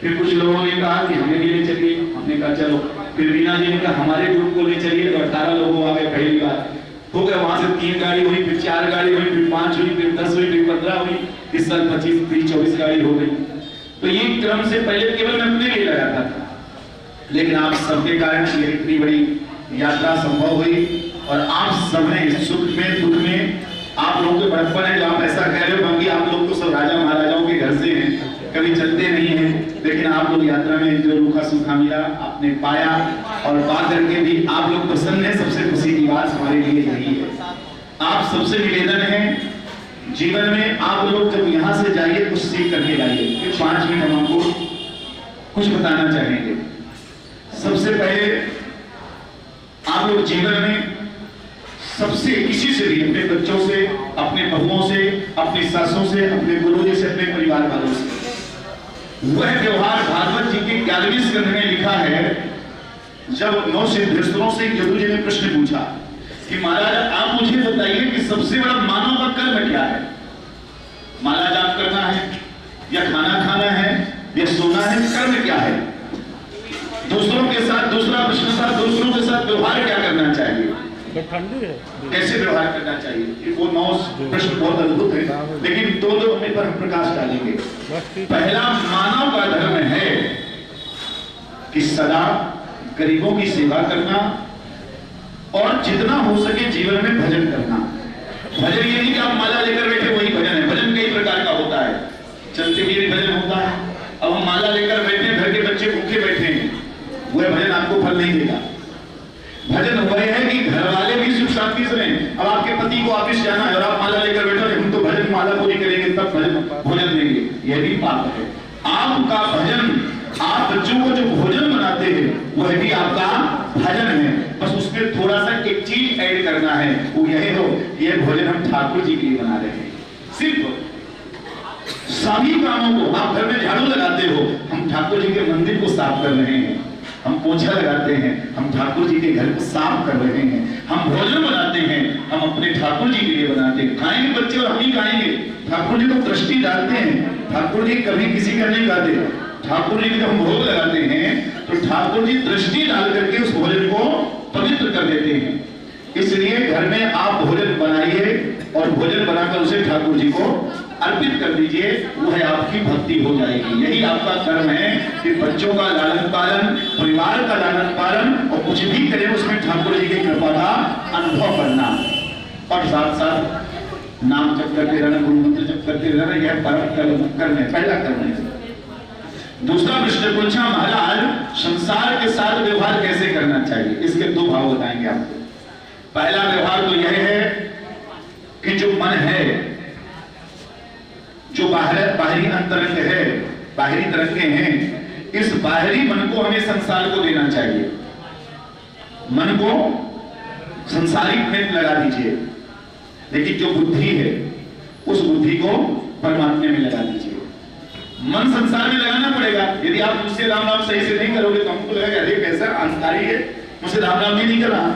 फिर कुछ लोगों ने कहा कि हमें भी ले चलिए, हमने कहा चलो। फिर वीणा जी ने कहा हमारे ग्रुप को ले चलिए, तो 18 लोग आ गए। पहली बार हो गया, वहां से 3 गाड़ी हुई, फिर 4 गाड़ी हुई, फिर 5 हुई, फिर 10 हुई, फिर 15 हुई, इस साल 25, 30, 24 गाड़ी हो गई। तो ये क्रम से पहले केवल मैं अपने लिए लगाता था, लेकिन आप सबके कारण ये इतनी बड़ी यात्रा संभव हुई और आप सब ने सुख में दुख में आप लोगों के बड़प्पन है जो आप ऐसा कह रहे हो कि आप लोग तो सब राजा महाराजाओं के घर से हैं, कभी चलते नहीं हैं, लेकिन आप लोग यात्रा में जो रूखा सूखा मिला आपने पाया और पा करके भी आप लोग प्रसन्न हैं। सबसे खुशी की बात हमारे लिए यही है। आप सबसे निवेदन है जीवन में आप लोग जब यहाँ से जाइए कुछ सीख करके जाइए। 5 मिनट हम आपको कुछ बताना चाहेंगे। सबसे पहले आप लोग जीवन में सबसे किसी से भी, अपने बच्चों से, अपने बहुओं से, अपनी सासों से, अपने गुरुजी से, अपने परिवार वालों से वह व्यवहार भागवत जी के 11वें स्कंध में लिखा है। जब 9 सिद्धेश्वरों से यदु जी ने प्रश्न पूछा कि महाराज आप मुझे बताइए कि सबसे बड़ा मानव का कर्म क्या है? माला जाप करना है या खाना खाना है या सोना है? कर्म क्या है? दूसरों के साथ, दूसरा प्रश्न था दूसरों के साथ व्यवहार क्या करना चाहिए? कैसे व्यवहार करना चाहिए, वो 9 प्रश्न बहुत अद्भुत है, लेकिन दो हमें पर हम प्रकाश डालेंगे। पहला, मानव का धर्म है कि सदा गरीबों की सेवा करना और जितना हो सके जीवन में भजन करना। भजन ये नहीं कि आप माला लेकर बैठे वही भजन है, भजन कई प्रकार का होता है, चलते हुए भी भजन होता है। अब हम माला लेकर बैठे, घर के बच्चे भूखे बैठे हैं, वह भजन आपको फल नहीं देगा। भजन वह है कि घर वाले भी सुख शांति से रहें। अब आपके पति को ऑफिस जाना है और आप माला लेकर बैठे, हम तो भजन माला पूरी करेंगे तब भोजन देंगे, यह भी पाप है। आपका भजन, आप बच्चों को जो भोजन बनाते हैं वह भी आपका भजन है, बस उसमें थोड़ा सा एक चीज ऐड करना है, वो यही हो, यह भोजन हम ठाकुर जी के लिए बना रहे हैं। सिर्फ सभी कामों को, आप घर में झाड़ू लगाते हो, हम ठाकुर जी के मंदिर को साफ कर रहे हैं। हम पोछा लगाते हैं, हम ठाकुर जी के घर को साफ कर रहे हैं। हम भोजन बनाते हैं, हम अपने ठाकुर जी के लिए बनाते हैं। खाएंगे बच्चे और हम ही खाएंगे। ठाकुर जी तो दृष्टि डालते हैं, ठाकुर जी कभी किसी का नहीं खाते। ठाकुर जी जब हम भोग लगाते हैं तो ठाकुर जी दृष्टि डाल करके उस भोजन को पवित्र कर देते हैं। इसलिए घर में आप भोजन बनाइए और भोजन बनाकर उसे ठाकुर जी को अर्पित कर दीजिए, वह आपकी भक्ति हो जाएगी। यही आपका कर्म है कि बच्चों का लालन पालन, परिवार का लालन पालन, और कुछ भी करें उसमें ठाकुर जी की कृपा का अनुभव करना, और साथ साथ नाम जप करते रहना, गुरु मंत्र जप करते रहना, यह परम कर्म है, पहला कर्म है। दूसरा प्रश्न पूछा, महाराज संसार के साथ व्यवहार कैसे करना चाहिए, इसके दो भाव बताएंगे आपको। पहला व्यवहार तो यह है कि जो मन है, जो बाहरी अंतरंग है, बाहरी तरंगे हैं, इस बाहरी मन को हमें संसार को देना चाहिए। मन को संसारिक में लगा दीजिए, लेकिन जो बुद्धि है उस बुद्धि को परमात्मा में लगा दीजिए। मन संसार में लगाना पड़ेगा। यदि आप मुझसे राम नाम सही से नहीं करोगे तो हमको लगेगा अरे कैसा अहंकारी है, मुझसे राम नाम भी नहीं कर रहा।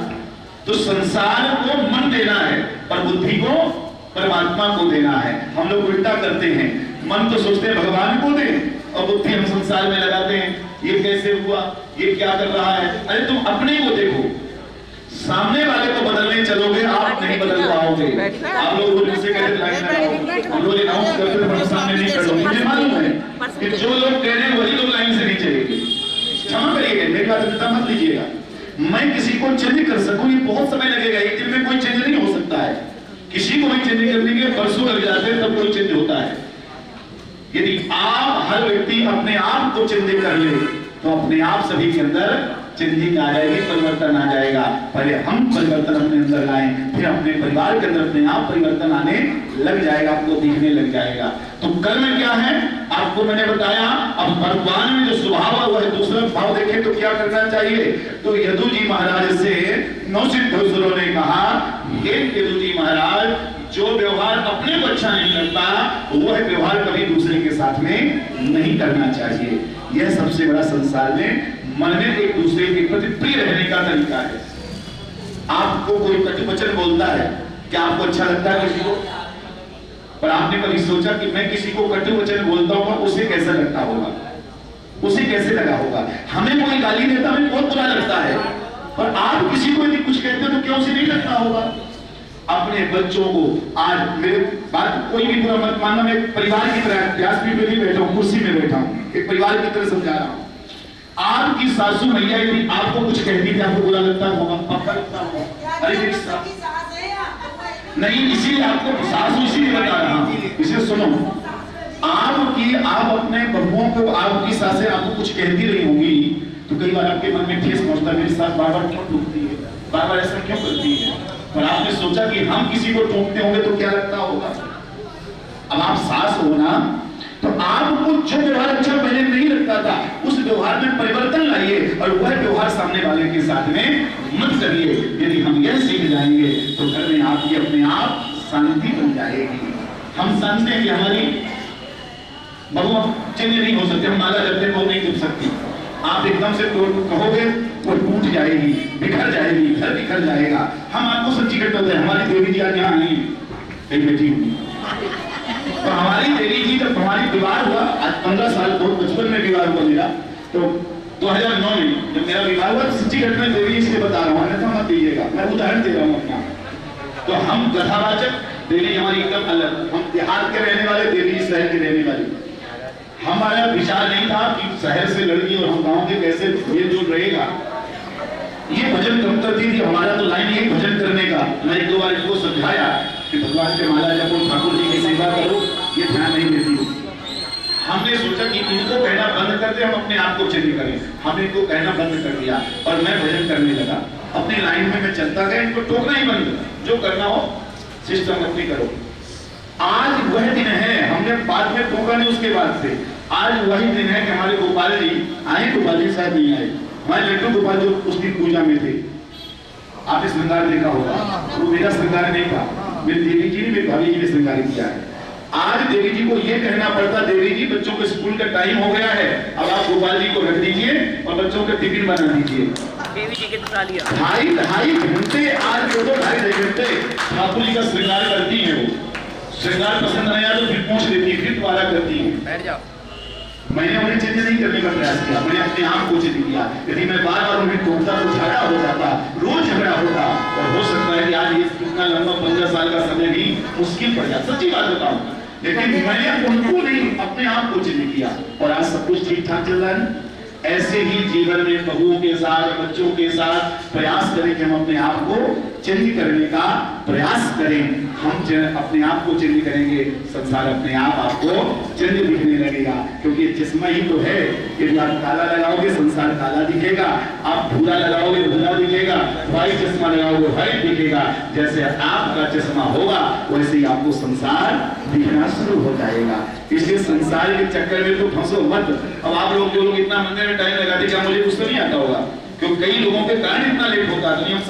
तो संसार को मन देना है और बुद्धि को परमात्मा को देना है। हम लोग उल्टा करते हैं, मन तो सोचते हैं भगवान को दें और बुद्धि हम संसार में लगाते हैं। ये कैसे हुआ, ये क्या कर रहा है, अरे तुम अपने को देखो, सामने वाले को बदलने चलोगे आप नहीं बदल पाओगे। आप लोग मुझसे कहते लाइन लगाओ, हम लोग अनाउंस करते हैं सामने नहीं कर लो। मुझे मालूम है कि जो लोग कह रहे हैं वही लोग लाइन से नहीं चलेंगे। क्षमा करिएगा, मेरी बात चिंता मत लीजिएगा। मैं किसी को चेंज कर सकूं ये बहुत समय लगेगा, एक दिन में कोई चेंज नहीं हो सकता है। किसी को भी चेंज करने के वर्षों लग जाते हैं तब कोई चेंज होता है। यदि आप हर व्यक्ति अपने आप को चेंज कर ले तो अपने आप सभी के अंदर चेंजिंग आ जाएगी, परिवर्तन आ जाएगा। पहले हम परिवर्तन अपने अंदर लाएं, फिर अपने परिवार के अंदर अपने आप परिवर्तन आने लग जाएगा, आपको दिखने लग जाएगा। तो कर्म क्या है आपको मैंने बताया। अब भगवान में जो स्वभाव है वह दूसरा भाव देखें तो क्या करना चाहिए। तो यदु जी महाराज से नौसिद्धोसुरों ने कहा, हे यदु जी महाराज, जो व्यवहार अपने को अच्छा नहीं लगता वह व्यवहार कभी दूसरे के साथ में नहीं करना चाहिए। यह सबसे बड़ा संसार में मन में एक दूसरे के प्रति प्रिय रहने का तरीका है। आपको कोई कटुवचन बोलता है, क्या आपको अच्छा लगता है किसी को? पर आपने कभी सोचा कि मैं किसी को कटुवचन बोलता हूँ उसे कैसा लगता होगा, उसे कैसे लगा होगा? हमें कोई गाली देता हमें बहुत बुरा लगता है, पर आप किसी को यदि कुछ कहते हो तो क्या उसे नहीं लगता होगा? अपने बच्चों को, आज मेरे बात कोई भी बुरा मत मानना, मैं परिवार की तरह व्यासपीठ पे नहीं बैठा हूँ, कुर्सी में बैठा हूँ, एक परिवार की तरह समझा रहा हूँ। आपकी सासू मैया यदि आपको कुछ कहती थी आपको बुरा लगता होगा, पक्का लगता होगा। अरे नहीं, इसीलिए आपको सासू इसीलिए बता रहा हूँ, इसे सुनो। आप अपने बहुओं को, आपकी सासें आपको कुछ कहती रही होंगी तो कई बार आपके मन में ठेस पहुंचता है, मेरी सास बार बार क्यों टूटती है, बार बार ऐसा क्यों करती है। पर आपने सोचा कि हम किसी को टोकते होंगे तो क्या लगता होगा? अब आप सास हो ना, तो आपको जो व्यवहार अच्छा पहले नहीं लगता था उस व्यवहार में परिवर्तन लाइए और वह व्यवहार सामने वाले के साथ में मत करिए। यदि हम यह सीख जाएंगे तो घर में आपकी अपने आप शांति बन जाएगी। हम समझते हैं कि हमारी बहु चेंज नहीं हो सकती, हम माला जपते वो नहीं जप सकती। आप एकदम से कहोगे वो टूट जाएगी, बिखर जाएगी, घर बिखर जाएगा। हम आपको सच्ची घटना है, हमारी देवी जी आज यहाँ आई, एक बेटी हुई, तो हमारी देवी जी जब हमारी विवाह हुआ, आज 15 साल, बहुत बचपन में विवाह हुआ मेरा, तो 2009 में जब मेरा विवाह हुआ, सच्ची घटना देवी इसलिए बता रहा हूँ, अन्यथा मत दीजिएगा, मैं उदाहरण दे रहा हूँ अपना। तो हम कथावाचक, देवी हमारी एकदम अलग, हम देहात के रहने वाले, देवी शहर के रहने वाली। हमारा विचार नहीं था कि शहर से लड़की और हम गांव के कैसे मेल जोल रहेगा। ये भजन कम करती थी, हमारा तो लाइन यही भजन करने का। मैं एक दो बार इनको समझाया कि भगवान के माला जपो, ठाकुर जी की सेवा करो, ये ध्यान नहीं देती। हमने सोचा कि इनको कहना बंद कर दे, हम अपने आप को चेंज करें। हमने इनको कहना बंद कर दिया और मैं भजन करने लगा। अपनी लाइन में मैं चलता गया, इनको टोकना ही बंद, जो करना हो सिस्टम अपनी करो। आज वह दिन है, हमने बाद में टोका नहीं उसके बाद से। आज वही दिन है कि हमारे गोपाल जी आए, गोपाल जी शायद नहीं आए, हमारे लड्डू गोपाल जो उस दिन पूजा में थे, आपने श्रृंगार देखा होगा, वो मेरा श्रृंगार नहीं था, मेरी देवी जी ने, मेरी भाभी जी ने श्रृंगार किया है। आज देवी जी को ये कहना पड़ता, देवी जी बच्चों के स्कूल का टाइम हो गया है, अब आप गोपाल जी को रख दीजिए और बच्चों के टिफिन बना दीजिए। देवी जी के तालियां 2.5 घंटे, आज 2.5 घंटे ठाकुर जी का श्रृंगार करती है। वो श्रृंगार पसंद नहीं आया तो फिर पूछ लेती है, फिर दोबारा करती है। बैठ जाओ। मैंने उन्हें चेंज नहीं करने का प्रयास किया, मैंने अपने आप को चेंज किया। यदि मैं बार बार उन्हें टोकता तो झगड़ा हो जाता, रोज झगड़ा होता, और हो सकता है कि आज ये कितना लंबा 15 साल का समय भी मुश्किल पड़ जाता। सच्ची बात बताऊं, लेकिन मैंने उनको नहीं, अपने आप को चेंज किया और आज सब कुछ ठीक ठाक चल रहा है। ऐसे ही जीवन में बहुओं के साथ, बच्चों के साथ प्रयास करें कि हम अपने आप को चेंज करने का प्रयास करें। हम अपने आप को चेंज करेंगे, संसार अपने आप आपको चेंज दिखने लगेगा। क्योंकि चश्मा ही तो है, यदि आप काला लगाओगे संसार काला दिखेगा, आप भूरा लगाओगे भूरा दिखेगा, व्हाइट चश्मा लगाओगे व्हाइट दिखेगा। जैसे आपका चश्मा होगा वैसे ही आपको संसार दिखना शुरू हो जाएगा। इसलिए संसार के चक्कर में तो फंसो मत। अब आप लोग जो लोग इतना मंदिर में टाइम लगाते, क्या मुझे कुछ तो नहीं आता होगा, क्योंकि कई लोगों के कारण इतना लेट होता है। हम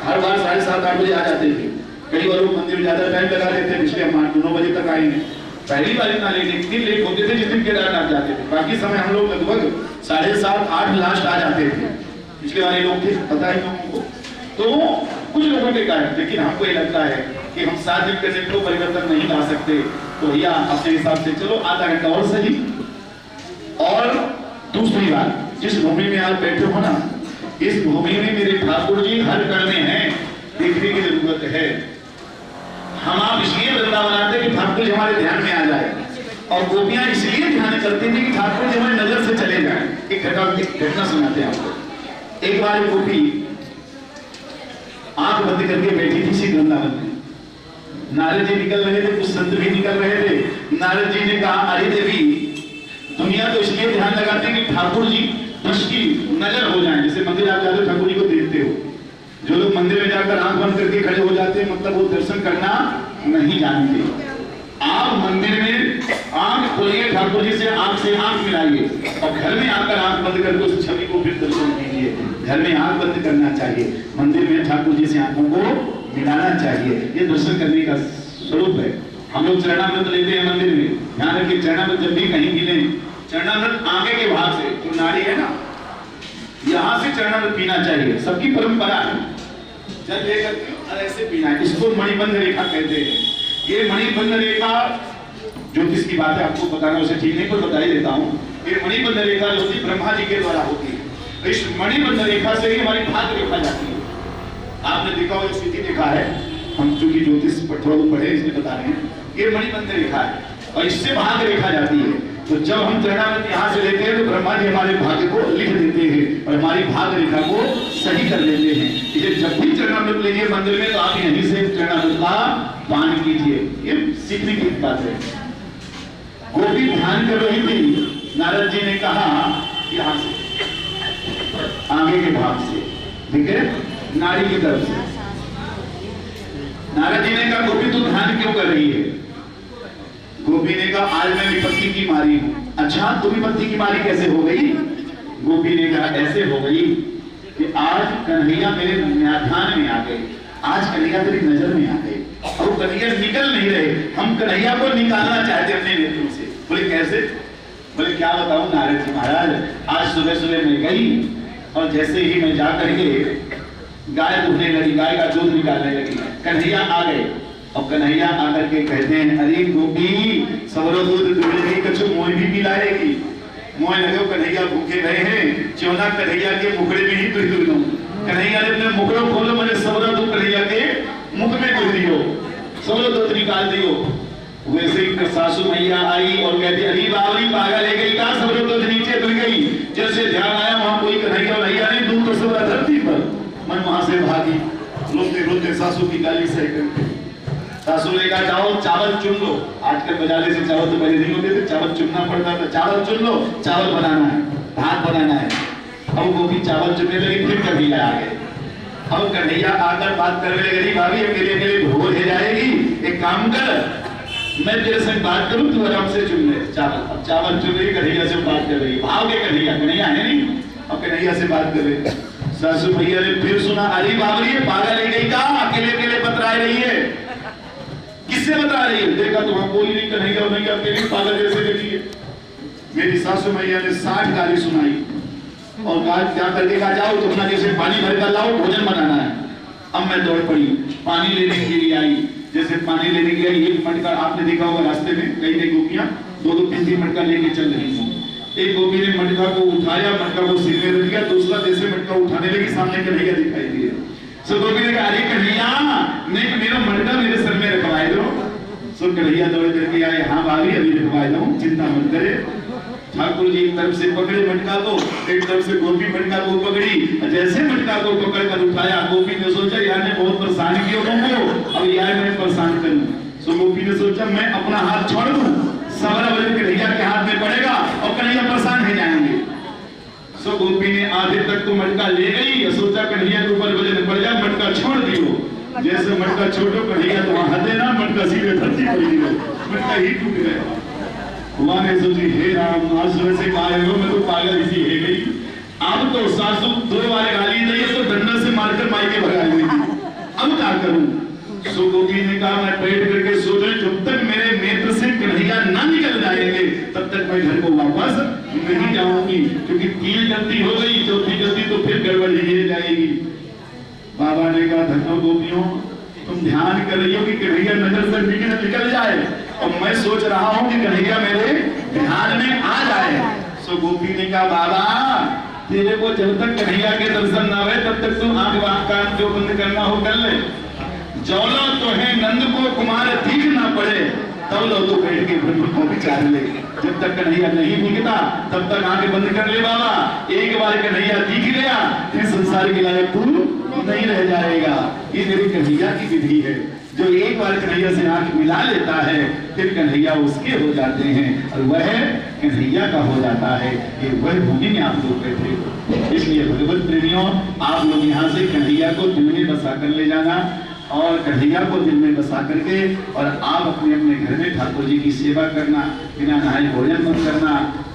हर बार 7:30-8 बजे आ जाते थे, कई बार लोग मंदिर में ज्यादा टाइम लगा देते, पिछले हम 8-9 बजे तक आए हैं। पहली बार इतना लेट, इतनी लेट होते थे जिस दिन केदारनाथ जाते थे, बाकी समय हम लोग लगभग 7:30-8 लास्ट आ जाते थे। पिछले वाले लोग थे, पता है लोगों को, तो कुछ लोगों के कारण। लेकिन हमको ये लगता है कि हम 7 दिन के तो परिवर्तन नहीं ला सकते, तो भैया अपने हिसाब से चलो आधा घंटा और सही। और दूसरी बात, जिस भूमि में आप बैठे हो ना, इस भूमि में मेरे ठाकुर जी हर कण में हैं, देखने की जरूरत है। हम आप इसलिए वृंदावन आते कि ठाकुर जी हमारे ध्यान में आ जाए, और गोपियां इसलिए ध्यान करती थी कि ठाकुर जी हमारी नजर से चले जाए। एक घटना सुनाते हैं आपको। एक बार एक गोपी आंख बंद करके बैठी थी श्री वृंदावन में। नारद जी निकल रहे थे, कुछ संत भी निकल रहे थे। नारद जी ने कहा, अरे देवी, दुनिया तो इसलिए ध्यान लगाते हैं कि ठाकुर जी दृष्टि नजर हो जाए। जैसे मंदिर आप जाते हो ठाकुर जी को देखते हो, जो लोग मंदिर में जाकर आंख बंद करके खड़े हो जाते हैं, मतलब वो दर्शन करना नहीं जानते। आप मंदिर में आंख खोलिए, ठाकुर जी से आंख मिलाइए, और घर में आकर आंख बंद करके उस छवि को फिर दर्शन कीजिए। घर में आंख बंद करना चाहिए, मंदिर में ठाकुर जी से आंखों को मिलाना चाहिए। ये दर्शन करने का स्वरूप है। हम लोग चरणामृत लेते हैं मंदिर में, ध्यान रखिए, चरणामृत जब भी कहीं मिले, चरणामृत आगे के भाग से, जो नाड़ी है ना, यहाँ से चरणामृत पीना चाहिए। सबकी परंपरा है, जल लेकर के ऐसे पीना है। इसको मणिबंध रेखा कहते हैं। ये मणिबंध रेखा ज्योतिष की बात है, आपको बताना उसे ठीक नहीं, पर बता ही देता हूँ। ये मणिबंध रेखा जो होती ब्रह्मा जी के द्वारा होती है। इस मणिबंध रेखा से ही हमारी भाग्य रेखा जाती है। आपने देखा होगा, स्थिति देखा है, हम चूंकि ज्योतिष थोड़ा पढ़े इसलिए बता रहे हैं। ये मणिबंध रेखा है और इससे भाग्य रेखा जाती है। तो जब हम चरणामृत यहाँ से लेते हैं तो ब्रह्मा जी हमारे भाग्य को लिख देते हैं और हमारी भाग्य रेखा को सही कर लेते हैं। इसलिए जब भी चरणामृत लीजिए मंदिर में, तो आप यहीं से चरणामृत का पान कीजिए। ये सीखने की बात है। गोपी ध्यान कर रही थी, नारद जी ने कहा यहाँ से, आगे के भाग से, ठीक है, नाड़ी की तरफ से। नारद जी ने कहा, गोपी तू ध्यान क्यों कर रही है? गोपी ने कहा, आज मैं विपत्ति की मारी हूँ। अच्छा, तू विपत्ति की मारी कैसे हो गई? गोपी ने कहा, ऐसे हो गई कि आज कन्हैया मेरे ध्यान में आ गए, आज कन्हैया तेरी नजर में आ गए, और वो कन्हैया निकल नहीं रहे। हम कन्हैया को निकालना चाहते अपने नेत्रों से। बोले कैसे? बोले क्या बताऊं नारद जी महाराज, आज सुबह सुबह मैं गई और जैसे ही मैं जा करके गाय दूधने लगी, गाय का दूध निकालने लगी, कन्हैया आ गए। और कन्हैया आकर के कहते हैं, अरे गोपी, सवरो दूध दूधेगी, कछु मोह भी पिलाएगी। मोह लगो कन्हैया भूखे रहे हैं, चौना कन्हैया के मुखड़े में ही दुख दो। कन्हैया ने अपने मुखड़ों खोलो, मैंने सबरा तो कन्हैया के मुख में दुख दियो, सबरा तो निकाल दियो। वैसे ही सासू मैया आई और कहती अरे बावली पागल ले गई, कहा सबरा तो नीचे गिर गई। जैसे ध्यान आया वहां कोई कन्हैया भैया नहीं, दूर तो सबरा धरती पर। मैं वहां से भागी, रोते रोते सासू की गाली सह कर। सासू ने कहा जाओ चावल चुन लो। आजकल बाजारे से चावल तो पहले नहीं होते थे, चावल चुनना पड़ता था। चावल चुन लो, चावल बनाना है, भात बनाना है। अब वो भी चावल चुनने लगी, फिर कन्हैया आ गए। अब कन्हैया आकर बात करने लगी, भाभी अकेले अकेले भोर हो जाएगी, एक काम कर मैं तेरे से बात करूं, तू आराम से चुन ले चावल। अब चावल चुन रही, कन्हैया से बात कर रही, भाव के कन्हैया है नहीं। अब कन्हैया से बात कर रही। सासू भैया ने फिर सुना अरे बाबरी पागल ले गई, कहा अकेले अकेले बतरा रही है। किससे बता रही है? देखा तो वहां कोई नहीं, कन्हैया नहीं, अकेले पागल जैसे लगी है। मेरी सासू मैया ने 60 गाली सुनाई और कहा क्या करके कहा जाओ तुमने जैसे पानी भर कर लाओ, भोजन बनाना है। अब मैं दौड़ पड़ी, पानी लेने के लिए आई। जैसे पानी लेने के लिए एक मटका, आपने देखा होगा रास्ते में कई कई गोपियां 2-2 3-3 मटका लेके चल रही हैं। एक गोपी ने मटका को उठाया, मटका को सिर में रख दिया, दूसरा जैसे मटका उठाने लगी, सामने कन्हैया दिखाई दिए। सो गोपी ने कहा अरे कन्हैया मेरा मटका मेरे सर में रखवाए दो। सो कन्हैया दौड़ करके आए, हाँ भाभी अभी रखवाए दो, चिंता मत करे। ठाकुर जी एक तरफ से पकड़े मटका को, एक तरफ से गोपी मटका को पकड़ी। जैसे मटका को पकड़ कर उठाया, गोपी ने सोचा यार ने बहुत परेशान किया हमको, अब यार मैं परेशान करूं। सो गोपी ने सोचा मैं अपना हाथ छोड़ दूं, सारा वजन कन्हैया के हाथ में पड़ेगा और कन्हैया परेशान हो जाएंगे। सो गोपी ने आधे तक तो मटका ले गई, सोचा कन्हैया के ऊपर वजन पड़ जाए, मटका छोड़ दियो। जैसे मटका छोड़ो कन्हैया तो वहां हदे ना, मटका सीधे धरती पर गिरो, मटका ही टूट गया। भगवान ने सोची हे राम, आज सुबह से कहा है मैं तो पागल इसी है गई। अब तो सासू 2 बार गाली दी तो डंडा से मारकर मायके भगा ली, अब क्या करूं? सो गोपी ने कहा मैं बैठ करके सोच रही, जब तक मेरे नेत्र से कन्हैया ना निकल जाएंगे तब तक मैं घर को वापस नहीं जाऊंगी, क्योंकि 3 गलती हो गई, 4थी गलती तो फिर गड़बड़ ही जाएगी। बाबा ने कहा धन्नो गोपियों, तुम ध्यान कर रही हो कि कन्हैया नजर से निकल जाए, और मैं सोच रहा हूं कि कन्हैया मेरे ध्यान में आ जाए। सो गोपी ने कहा बाबा तेरे को जब तक कन्हैया के दर्शन ना हुए तब तक तुम आंख कान जो बंद करना हो कर ले। जौलो तो है नंद को कुमार दिख ना पड़े, तब लो तो बैठ के ब्रह्म को विचार ले। जब तक कन्हैया नहीं दिखता तब तक आंखें बंद कर ले बाबा। एक बार कन्हैया दिख गया फिर संसार के लायक तू नहीं रह जाएगा। ये मेरी कन्हैया की विधि है, जो एक बार कन्हैया से आंख मिला लेता है फिर कन्हैया उसके हो जाते हैं और वह कन्हैया का हो जाता है। ये वह भूमि में आप लोग बैठे हो, इसलिए भगवत प्रेमियों आप लोग यहाँ से कन्हैया को दिल में बसा कर ले जाना और कन्हैया को दिल में बसा करके और आप अपने अपने घर में ठाकुर जी की सेवा करना, बिना नहाए भोजन मत करना,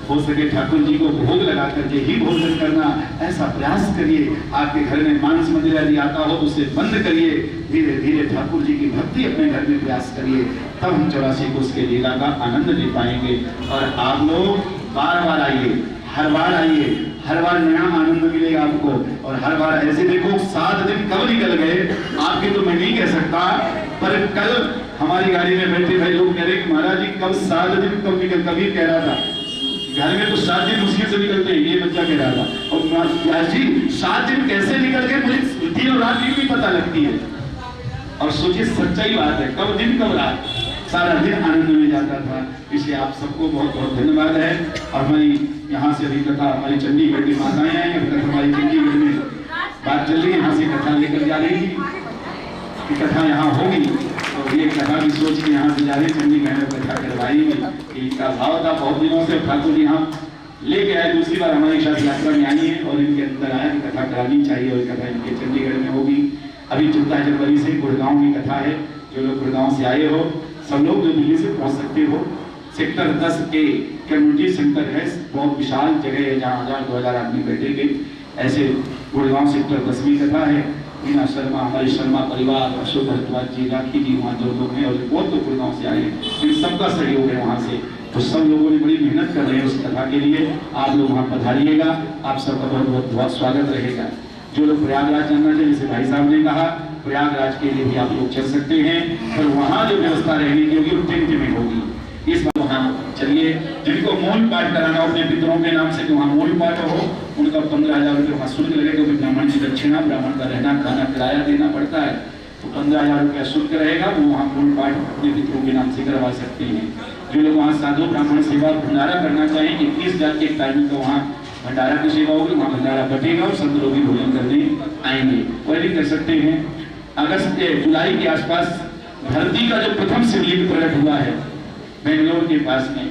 हो सके ठाकुर जी को भोग लगा करके ही भोजन करना, ऐसा प्रयास करिए। आपके घर में मांस मंदिर यदि आता हो तो उसे बंद करिए, धीरे धीरे ठाकुर जी की भक्ति अपने घर में प्रयास करिए, तब हम 84 कोष के लीला का आनंद ले पाएंगे। और आप लोग बार बार आइए, हर बार आइए, हर बार नया आनंद मिलेगा आपको। और हर बार ऐसे देखो 7 दिन कब निकल गए आपके तो मैं नहीं कह सकता, पर कल हमारी गाड़ी में बैठे भाई लोग कह रहे कि महाराज जी कब 7 दिन कब निकल, कभी कह रहा था घर में तो 7 दिन मुश्किल से निकलते हैं, ये बच्चा कह रहा था। और व्यास जी 7 दिन कैसे निकल गए मुझे दिन और रात की भी पता लगती है। और सोचिए सच्चाई बात है, कब दिन कब रात, सारा दिन आनंद में जाता था। इसलिए आप सबको बहुत बहुत धन्यवाद है। और हमारी यहाँ से अभी कथा हमारी चंडीगढ़ की माताएं आई हैं, हमारी चंडीगढ़ में बात चल रही है, यहाँ से कथा लेकर जा रही थी कि कथा यहाँ होगी, तो ये कथा भी सोच के यहाँ से जा रही चंडीगढ़ में कथा करवाई कि इनका भाव था बहुत दिनों से ठाकुर जी यहाँ लेके आए, दूसरी बार हमारी साथ यात्रा में आई है और इनके अंदर आया कि कथा करानी चाहिए और कथा इनके चंडीगढ़ में होगी। अभी 14 जनवरी से गुड़गांव की कथा है, जो लोग गुड़गांव से आए हो सब लोग जो दिल्ली से पहुंच सकते हो, सेक्टर 10 के कम्युनिटी सेंटर है, बहुत विशाल जगह है जहाँ 1000-2000 आदमी बैठेंगे। ऐसे गुड़गांव सेक्टर 10 में कथा है। मीना शर्मा, हमारे शर्मा परिवार, अशोक भारद्वाज जी, राखी जी वहाँ जो लोग हैं और बहुत लोग गुड़गांव से आए हैं, इन सबका सहयोग है वहाँ से। तो सब लोगों ने बड़ी मेहनत कर रहे हैं उस कथा के लिए, आप लोग वहाँ पधारिएगा, आप सबका बहुत बहुत स्वागत रहेगा। जो लोग प्रयागराज जाना चाहिए, जैसे भाई साहब ने कहा प्रयागराज के लिए भी आप लोग चल सकते हैं, पर वहाँ जो व्यवस्था रहने की होगी टेंट में होगी, इस बार वहाँ चलिए। जिनको मूल पाठ कराना हो अपने पितरों के नाम से, कि वहाँ मूल पाठ हो, उनका 15,000 रुपये वहाँ शुल्क लगेगा। क्योंकि ब्राह्मण की दक्षिणा, ब्राह्मण का रहना खाना किराया देना पड़ता है, तो 15,000 रुपया शुल्क रहेगा। वो वहाँ मूल पाठ अपने पितरों के नाम से करवा सकते हैं। जो लोग वहाँ साधु ब्राह्मण सेवा भंडारा करना चाहेंगे, 21 हजार के टाइमिंग का वहाँ भंडारा की सेवा होगी, वहाँ भंडारा बटेगा और संत लोग भी भोजन करने आएंगे, वह भी कर सकते हैं। अगस्त जुलाई के आसपास धरती का जो प्रथम शिवलिंग प्रकट हुआ है बेंगलोर के पास में,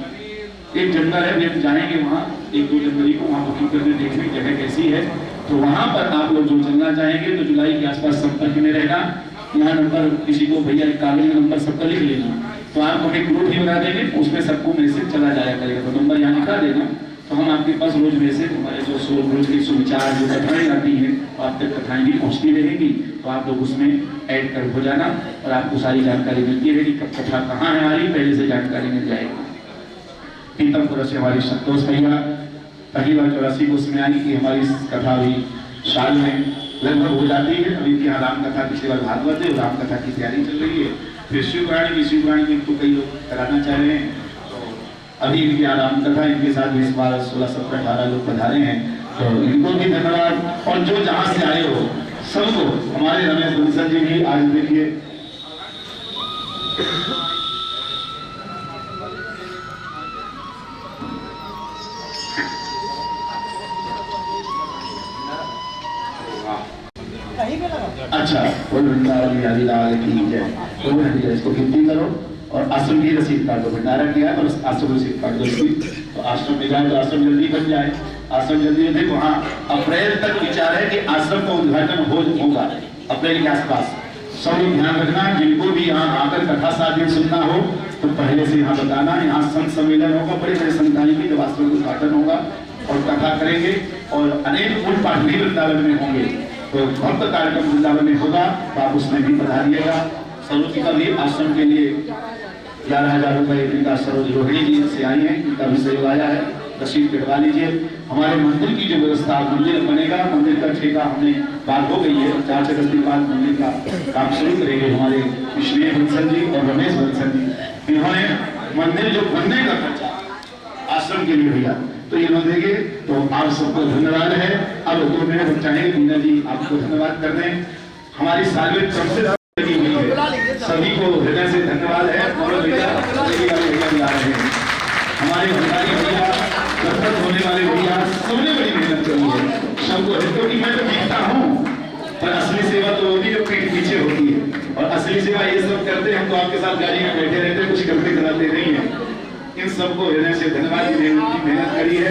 एक जंगल है, वे जाएंगे वहाँ 1-2 जनवरी को, वहाँ बुकिंग करने देखने की जगह कैसी है। तो वहाँ पर आप लोग जो चलना चाहेंगे तो जुलाई के आसपास संपर्क में रहना। यहाँ नंबर किसी को भैया कागज में नंबर सबका लिख लेना, तो आपको एक ग्रुप ही बना देंगे, उसमें सबको मैसेज चला जाया करेगा। तो नंबर यहाँ लिखा देना, तो हम आपके पास रोज मैसेज, हमारे जो रोज की सुविचार जो कथाएं आती हैं आप तक कथाएं भी पहुँचती रहेंगी, तो आप लोग उसमें ऐड कर हो जाना और आपको सारी जानकारी मिलती रहेगी। कब कथा कहाँ है हमारी पहले से जानकारी मिल जाएगी। पीतमपुर से हमारी संतोष भैया पहली बार 84 को उसमें आई कि हमारी कथा अभी साल में लगभग हो जाती है। अभी यहाँ राम कथा की सेवा भागवत है, राम कथा की तैयारी चल रही है। फिर शिवपुराणी में तो कई लोग कराना चाह रहे हैं, तो अभी इनकी आराम कथा, इनके साथ 20, 12, 16, 17, 18 लोग पधारे हैं, तो इनको भी धन्यवाद। और जो जहाँ से आए हो सबको, हमारे रमेश बंसल जी भी आज देखिए अच्छा, इसको गिनती करो और आश्रम की रसीद काट दो। भंडारा किया और आश्रम रसीद काट दो इसकी, तो आश्रम में जाए तो आश्रम जल्दी बन जाए। आश्रम जल्दी देखो, वहाँ अप्रैल तक विचार है कि आश्रम का उद्घाटन होगा अप्रैल के आसपास। सब लोग ध्यान रखना, जिनको भी यहाँ आकर कथा 7 दिन सुनना हो तो पहले से यहाँ बताना। यहाँ संत सम्मेलन होगा, बड़े बड़े संत आएंगे, जब आश्रम का उद्घाटन होगा और कथा करेंगे, और अनेक मूल पाठ भी वृंदावन में होंगे। तो भक्त कार्यक्रम वृंदावन में होगा, तो आप उसमें भी पधारिएगा। सरोज जी का भी आश्रम के लिए 11,000 रुपये इनका सरोज रोहिणी जी से आई है, इनका भी सहयोग आया है, रसीद कटवा लीजिए। हमारे मंदिर की जो व्यवस्था, मंदिर बनेगा, मंदिर का ठेका हमने बात हो गई है, 4 अगस्त के बाद मंदिर का काम शुरू करेंगे हमारे विष्णु बंसल जी और रमेश बंसल जी। इन्होंने मंदिर जो बनने का खर्चा आश्रम के लिए भैया तो ये देंगे, तो आप सबको धन्यवाद है। अब 2 मिनट हम चाहेंगे मीना जी आपको धन्यवाद कर दें। हमारी सार्वजनिक तरफ से लगी हुई है, सभी को हृदय से धन्यवाद है। और भैया भी आ रहे हैं, हमारे भंडारी भैया, सफल होने वाले भैया, सबने बड़ी मेहनत करी है सबको। क्योंकि मैं तो दिखता हूँ, पर असली सेवा तो होती है पीठ पीछे होती है, और असली सेवा ये सब करते हैं। हम तो आपके साथ गाड़ी में बैठे रहते हैं, कुछ करते कराते नहीं है। इन सबको हृदय से धन्यवाद, मेहनत करी है,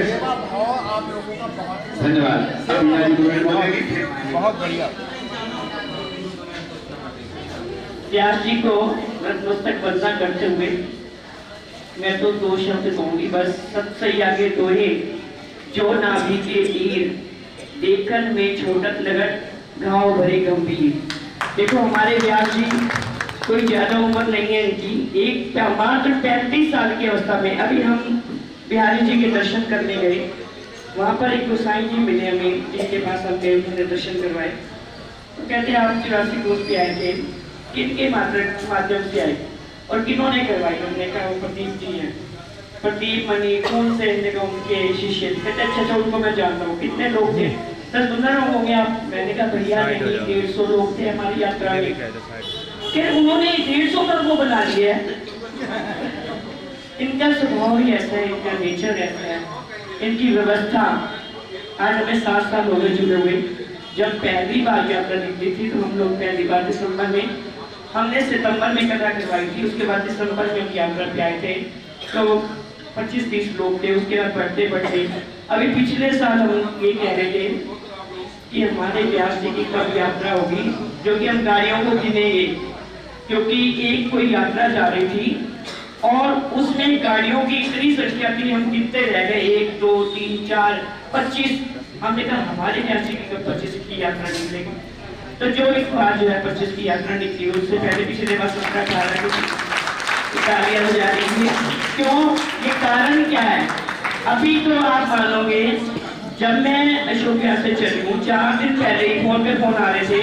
धन्यवाद। अब मीना जी बोलेगी। बहुत बढ़िया। व्यास जी को नतमस्तक वंदना करते हुए मैं तो 2 शब्द कहूंगी बस। सत्सई आगे दोहे जो नाभि के तीर, देखन में छोटत लगत घाव भरे गंभीर। देखो हमारे व्यास जी कोई ज्यादा उम्र नहीं है इनकी, एक मात्र 35 साल की अवस्था में। अभी हम बिहारी जी के दर्शन करने गए, वहाँ पर एक गोसाई जी मिले हमें, जिनके पास हम गए, उन्होंने दर्शन करवाए। तो कहते हैं आप 84 कोष पे आए थे, किनके माध्यम से आए और किन्होंने करवाई? हमने कहा वो प्रदीप जी हैं। प्रदीप मणि कौन से उनके शिष्य? कहते अच्छा उनको मैं जानता हूँ। कितने लोग थे? 10-15 लोग होंगे आप? मैंने कहा भैया नहीं, 150 लोग थे हमारी यात्रा में। उन्होंने 150 लोगों को बुला लिया। इनका स्वभाव ही ऐसा है, इनका नेचर ऐसा है, इनकी व्यवस्था। आज हमें 7 साल हो गए जुड़े हुए। जब पहली बार यात्रा निकली थी तो हम लोग पहली बार दिसंबर में, हमने सितंबर में कथा करवाई थी, उसके बाद दिसंबर में हम यात्रा पे आए थे, तो 25-30 लोग थे। उसके बाद बढ़ते अभी पिछले साल हम ये कह रहे थे कि हमारे व्यास जी की कब यात्रा होगी, जो कि हम गाड़ियों को गिनेंगे, क्योंकि एक कोई यात्रा जा रही थी और उसमें गाड़ियों की इतनी संख्या थी, हम गिनते रह गए 1, 2, 3, 4, 25। हमने कहा हमारे व्यास जी की कब 25 की यात्रा निकलेगी। तो जो इस बार जो है 25 की यात्रा निकली, उससे पहले पिछले बार 17-18 की गाड़ियां जा रही थी। क्यों? ये कारण क्या है? अभी तो आप मानोगे, जब मैं अशोक व्यास से चली हूँ 4 दिन पहले ही फोन पे फोन आ रहे थे,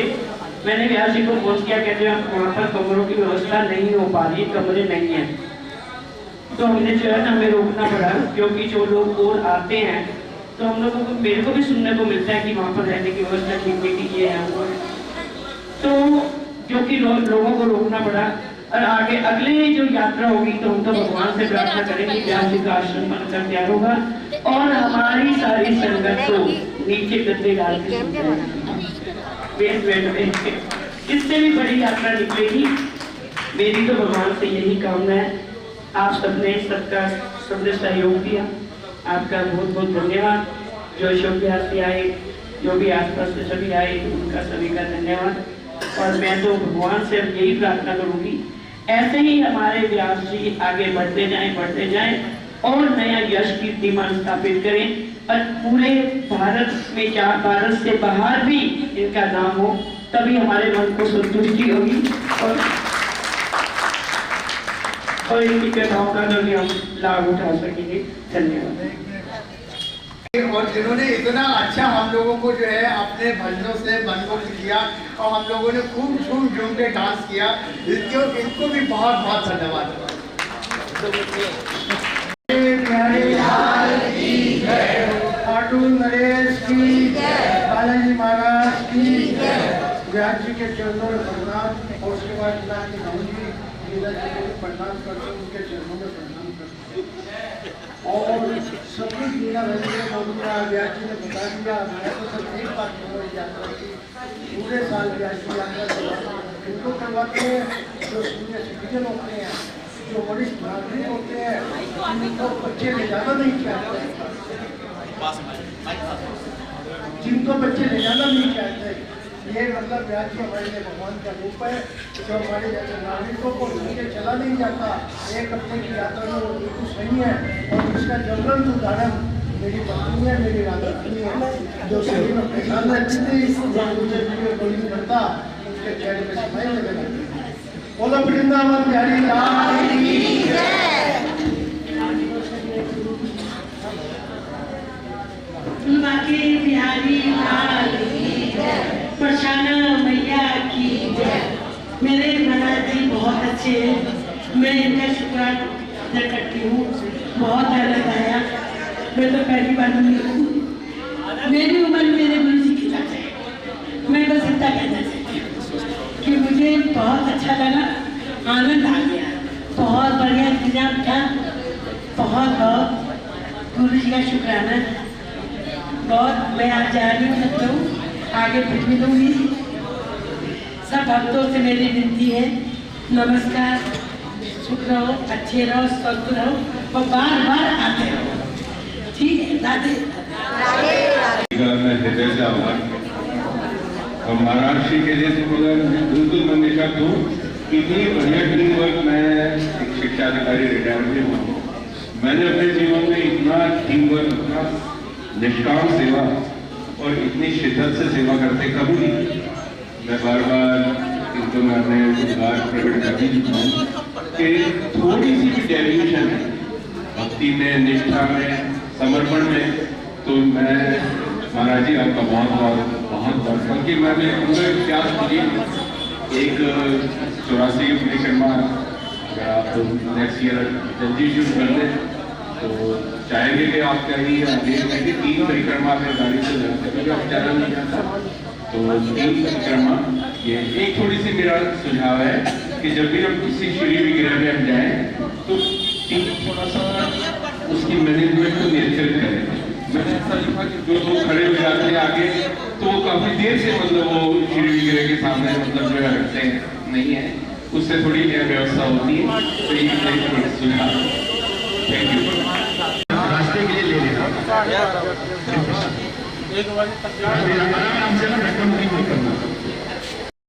मैंने व्यास जी को फोन किया, कहते हैं वहाँ पर कमरों की व्यवस्था नहीं हो पा रही, कमरे नहीं है। तो हमने जो है ना हमें रोकना पड़ा, क्योंकि जो लोग और आते हैं तो हम लोगों को, मेरे को भी सुनने को मिलता है कि वहाँ पर रहने की व्यवस्था ठीक हुई थी, ये है वो है, तो जो कि लोगों को रोकना पड़ा। और आगे अगले जो यात्रा होगी तो हम तो भगवान से प्रार्थना करेंगे कि आज का आश्रम बनकर तैयार होगा और हमारी सारी संगत को नीचे गद्दे डाल के इससे भी बड़ी यात्रा निकलेगी। मेरी तो भगवान से यही कामना है। आप सबने सबने सहयोग दिया, आपका बहुत बहुत धन्यवाद। जो अशोक बिहार से आए, जो भी आसपास से सभी आए, उनका सभी का धन्यवाद। और मैं तो भगवान से अब यही प्रार्थना करूंगी, ऐसे ही हमारे व्यास जी आगे बढ़ते जाएं और नया यश कीर्तिमान स्थापित करें और पूरे भारत में, क्या भारत से बाहर भी इनका नाम हो, तभी हमारे मन को संतुष्टि होगी और इनकी कथाओं का जो भी हम लाभ उठा सकेंगे। धन्यवाद। और जिन्होंने इतना अच्छा हम लोगों को जो है अपने भजनों से मनमुग्ध किया और हम लोगों ने खूब झूम के डांस किया, इनको भी बहुत बहुत धन्यवाद। खाटू नरेश की, बालाजी महाराज की, व्यास जी के चरणों में प्रणाम और उसके बाद प्रणाम करते हैं, उनके चरणों में प्रणाम करते हैं और सभी मीरा व्यास जी ने बता दिया। मैं तो सब एक बात यात्रा की पूरे साल व्यास जी यात्रा इनको करवाते हैं, जो सीनियर सिटीजन होते हैं, जो वरिष्ठ नागरिक होते हैं, जिनको बच्चे ले जाना नहीं चाहते, जिनको बच्चे ले जाना नहीं चाहते, ये मतलब व्यास जी हमारे लिए भगवान का रूप है। जो हमारे जैसे नागरिकों को नीचे चला नहीं जाता, एक हफ्ते की यात्रा में वो बिल्कुल सही है। और इसका ज्वलंत उदाहरण मेरी पत्नी है, मेरी राधा रानी है, जो शरीर में परेशान रहती थी, मुझे वीडियो कॉलिंग करता, उसके चेहरे पे स्माइल लगे रहती है। बोलो वृंदावन बिहारी लाल की जय। बिहारी लाल की जय। प्रसन्न मैया की जय। मेरे महाराज जी बहुत अच्छे हैं, मैं इनका शुक्राना करती हूँ। बहुत आनंद आया, मैं तो पहली बार मिली हूँ। मेरी उम्र मेरे गुरु जी के साथ है। मैं बस इतना कहना चाहती हूँ कि मुझे बहुत अच्छा लगा, आनंद आ गया, बहुत बढ़िया इंतजाम था। बहुत बहुत गुरु जी का शुक्राना। बहुत मैं आज जा नहीं सकता हूँ, आगे फिर मिलूंगी। सब भक्तों से मेरी विनती है, नमस्कार, सुख रहो, अच्छे रहो, स्वस्थ रहो और बार बार आते रहो। ठीक है, राधे मैं हृदय से आभार और महाराज श्री के जैसे बिल्कुल मैं निशा हूँ। इतनी बढ़िया टीम वर्क, मैं एक शिक्षा अधिकारी रिटायर भी हूँ। मैंने अपने जीवन में इतना टीम वर्क, इतना निष्काम सेवा और इतनी शिद्दत से सेवा करते कभी नहीं। मैं बार बार इनको मैं अपने उद्गार प्रकट कर भी चुका हूँ कि थोड़ी सी भी डेविएशन है भक्ति में, निष्ठा में, समर्पण में, तो मैं महाराज जी आपका बहुत बल्कि मैंने पूरा इतिहास मुझे एक 84 की परिक्रमा, अगर आप नेक्स्ट ईयर जल्दी शुरू कर दें तो चाहेंगे कि आप कहीं आगे 3 परिक्रमा में गाड़ी से जाते, क्योंकि आप चला नहीं जाता, तो 3 परिक्रमा। ये एक थोड़ी सी मेरा सुझाव है कि जब भी हम किसी श्री विग्रह में हम जाएं तो थोड़ा सा उसकी मैनेजमेंट को नियंत्रित करें। मैंने ऐसा लिखा कि जो लोग खड़े हो जाते हैं आगे, तो वो काफी देर से मतलब वो श्री विग्रह के सामने मतलब जो है रखते हैं, नहीं है, उससे थोड़ी व्यवस्था होती है। तो ये सुझाव, थैंक यू। रास्ते के लिए ले लेना, हमसे ना करना।